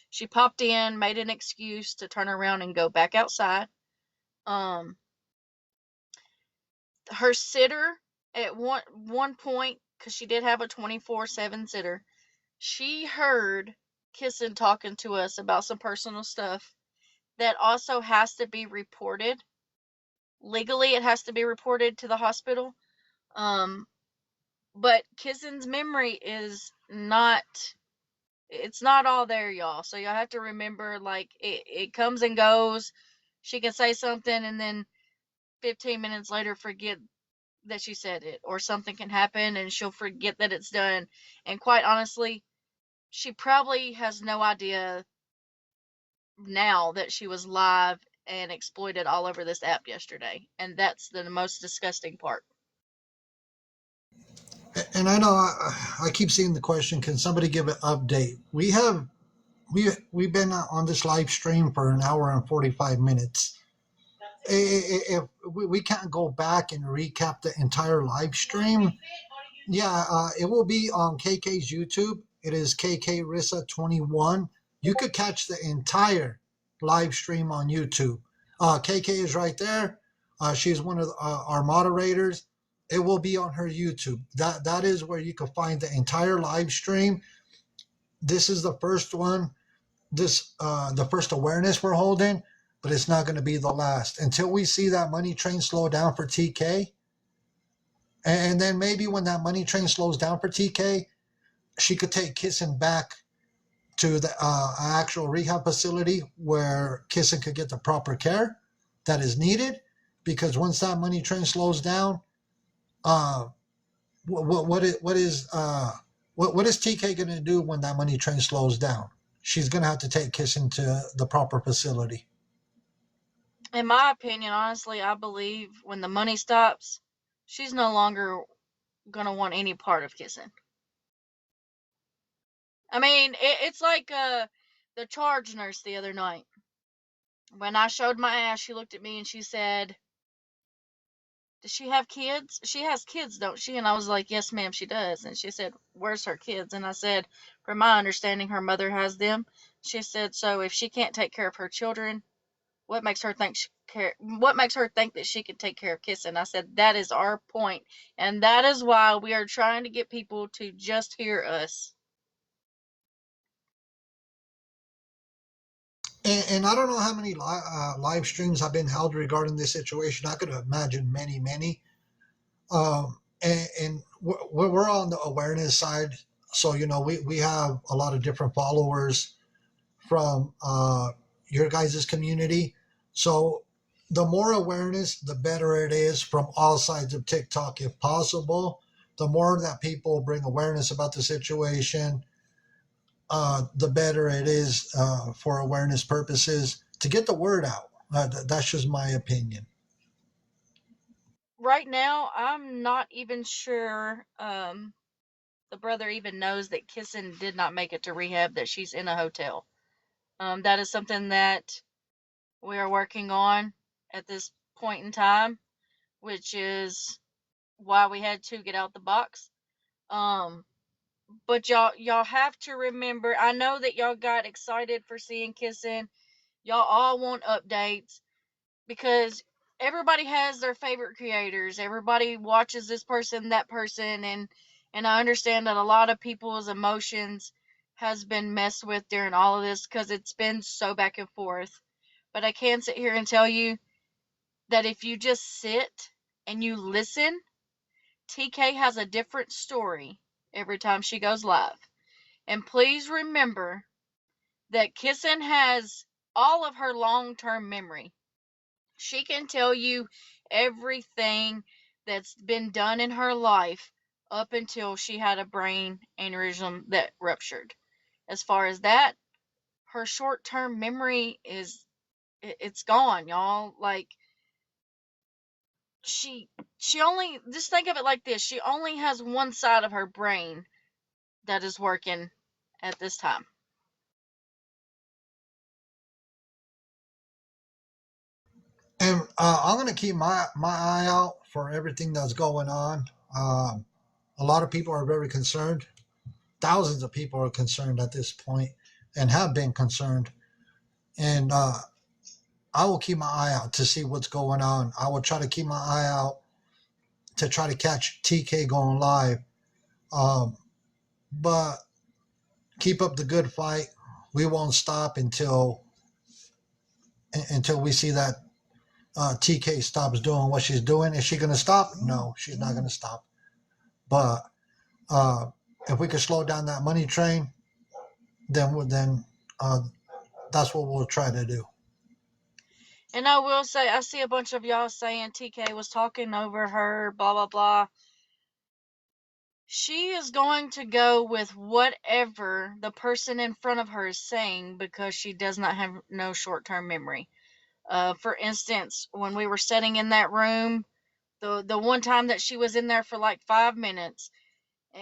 She popped in, made an excuse to turn around and go back outside. Um, her sitter at one point, because she did have a 24/7 sitter, she heard Kissen talking to us about some personal stuff that also has to be reported. Legally, it has to be reported to the hospital. Um, but Kissen's memory is not, it's not all there, y'all. So y'all have to remember, like, it comes and goes. She can say something and then 15 minutes later forget that she said it, or something can happen and she'll forget that it's done. And quite honestly, she probably has no idea now that she was live and exploited all over this app yesterday. And that's the most disgusting part. And I know I keep seeing the question: can somebody give an update? We've been on this live stream for an hour and 45 minutes. If we can't go back and recap the entire live stream, yeah, it will be on KK's YouTube. It is KK Rissa 21. You could catch the entire live stream on YouTube. KK is right there. She's one of our moderators. It will be on her YouTube. That is where you can find the entire live stream. This is the first one. The first awareness we're holding, but it's not going to be the last until we see that money train slow down for TK. And then maybe when that money train slows down for TK, she could take Kissen back to the actual rehab facility where Kissen could get the proper care that is needed. Because once that money train slows down, uh, what is TK going to do when that money train slows down? She's going to have to take Kissen to the proper facility. In my opinion, honestly, I believe when the money stops, she's no longer gonna want any part of Kissing. I mean, it's like the charge nurse the other night. When I showed my ass, she looked at me and she said, "Does she have kids? She has kids, don't she?" And I was like, "Yes, ma'am, she does." And she said, "Where's her kids?" And I said, "From my understanding, her mother has them." She said, "So if she can't take care of her children, what makes her think what makes her think that she can take care of Kissing?" I said, "That is our point, and that is why we are trying to get people to just hear us." And I don't know how many live streams have been held regarding this situation. I could imagine many, many. And we're on the awareness side. So, we have a lot of different followers from your guys' community. So the more awareness, the better it is from all sides of TikTok, if possible. The more that people bring awareness about the situation, the better it is for awareness purposes to get the word out. That's just my opinion. Right now, I'm not even sure the brother even knows that Kissing did not make it to rehab, that she's in a hotel. That is something that we are working on at this point in time, which is why we had to get out the box. But y'all have to remember, I know that y'all got excited for seeing Kissing. Y'all all want updates because everybody has their favorite creators. Everybody watches this person, that person, and I understand that a lot of people's emotions has been messed with during all of this because it's been so back and forth. But I can sit here and tell you that if you just sit and you listen, TK has a different story every time she goes live. And please remember that Kissin has all of her long-term memory. She can tell you everything that's been done in her life up until she had a brain aneurysm that ruptured. As far as that, her short-term memory it's gone, y'all. Like she only, just think of it like this, she only has one side of her brain that is working at this time. And I'm going to keep my eye out for everything that's going on. A lot of people are very concerned. Thousands of people are concerned at this point and have been concerned. And I will keep my eye out to see what's going on. I will try to keep my eye out to try to catch TK going live. Um, but keep up the good fight. We won't stop until we see that TK stops doing what she's doing. Is she going to stop? No, she's not going to stop. But uh, if we can slow down that money train, then that's what we'll try to do. And I will say, I see a bunch of y'all saying TK was talking over her, blah, blah, blah. She is going to go with whatever the person in front of her is saying because she does not have no short-term memory. For instance, when we were sitting in that room, the one time that she was in there for like 5 minutes,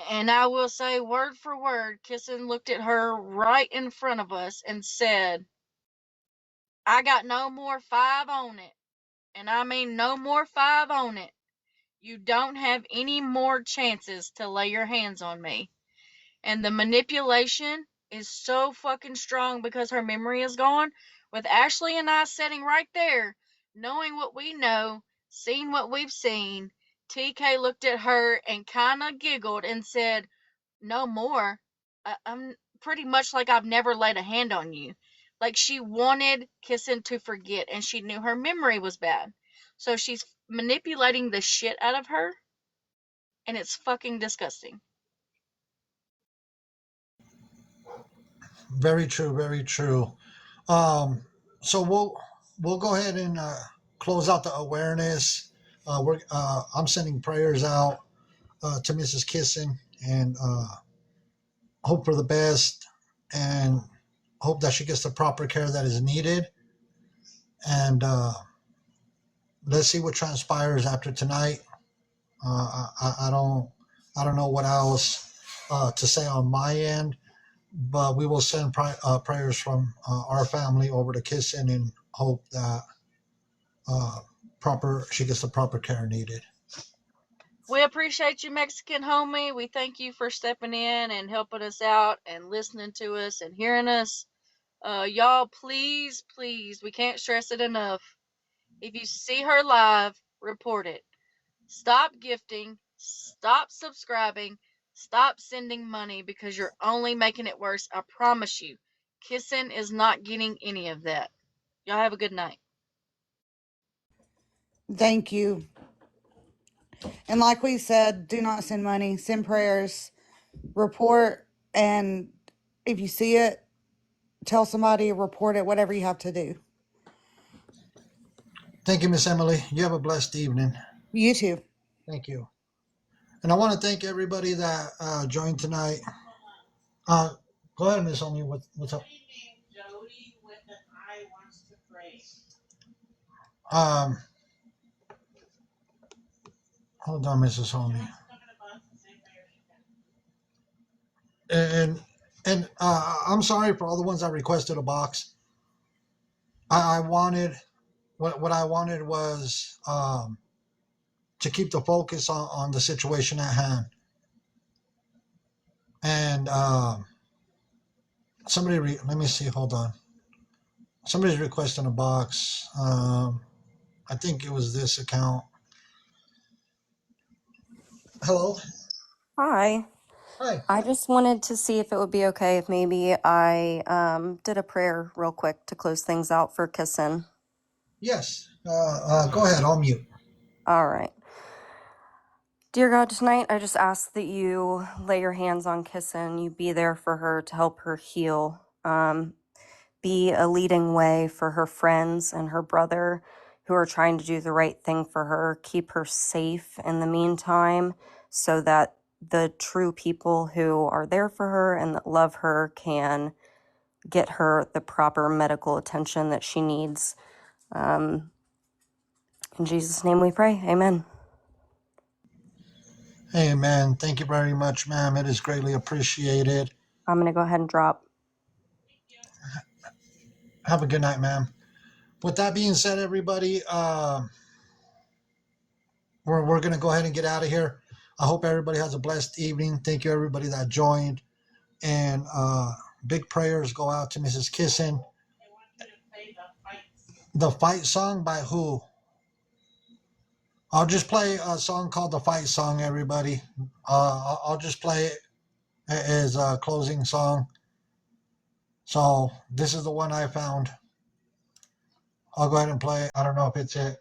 and I will say word for word, Kissen looked at her right in front of us and said, I got no more 5 on it. And I mean no more 5 on it. You don't have any more chances to lay your hands on me. And the manipulation is so fucking strong because her memory is gone. With Ashley and I sitting right there, knowing what we know, seeing what we've seen, TK looked at her and kind of giggled and said, no more. I'm pretty much like I've never laid a hand on you. Like she wanted Kissen to forget and she knew her memory was bad. So she's manipulating the shit out of her and it's fucking disgusting. Very true. Very true. Um, so we'll go ahead and close out the awareness. I'm sending prayers out to Mrs. Kissen and hope for the best and hope that she gets the proper care that is needed. And let's see what transpires after tonight. I don't know what else to say on my end, but we will send prayers from our family over to Kissen and hope that uh, she gets the proper care needed. We appreciate you, Mexican homie. We thank you for stepping in and helping us out and listening to us and hearing us. Y'all, please, please, we can't stress it enough. If you see her live, report it. Stop gifting. Stop subscribing. Stop sending money because you're only making it worse. I promise you. Kissen is not getting any of that. Y'all have a good night. Thank you. And like we said, do not send money, send prayers, report, and if you see it, tell somebody, report it, whatever you have to do. Thank you, Miss Emily. You have a blessed evening. You too. Thank you. And I want to thank everybody that joined tonight. Go ahead, Miss Homie. What's up? Um, hold on, Mrs. Homie. And I'm sorry for all the ones that requested a box. I wanted what I wanted was to keep the focus on the situation at hand. And let me see. Hold on. Somebody's requesting a box. I think it was this account. Hello. Hi. Hi. I just wanted to see if it would be okay if maybe I did a prayer real quick to close things out for Kissen. Yes. Go ahead. I'll mute. All right. Dear God, tonight I just ask that you lay your hands on Kissen, you be there for her to help her heal, be a leading way for her friends and her brother who are trying to do the right thing for her, keep her safe in the meantime so that the true people who are there for her and that love her can get her the proper medical attention that she needs. In Jesus' name we pray. Amen. Amen. Thank you very much, ma'am. It is greatly appreciated. I'm going to go ahead and drop. Have a good night, ma'am. With that being said, everybody, we're going to go ahead and get out of here. I hope everybody has a blessed evening. Thank you, everybody that joined. And big prayers go out to Mrs. Kissen. The fight song by who? I'll just play a song called the fight song, everybody. I'll just play it as a closing song. So this is the one I found. I'll go ahead and play it. I don't know if it's it.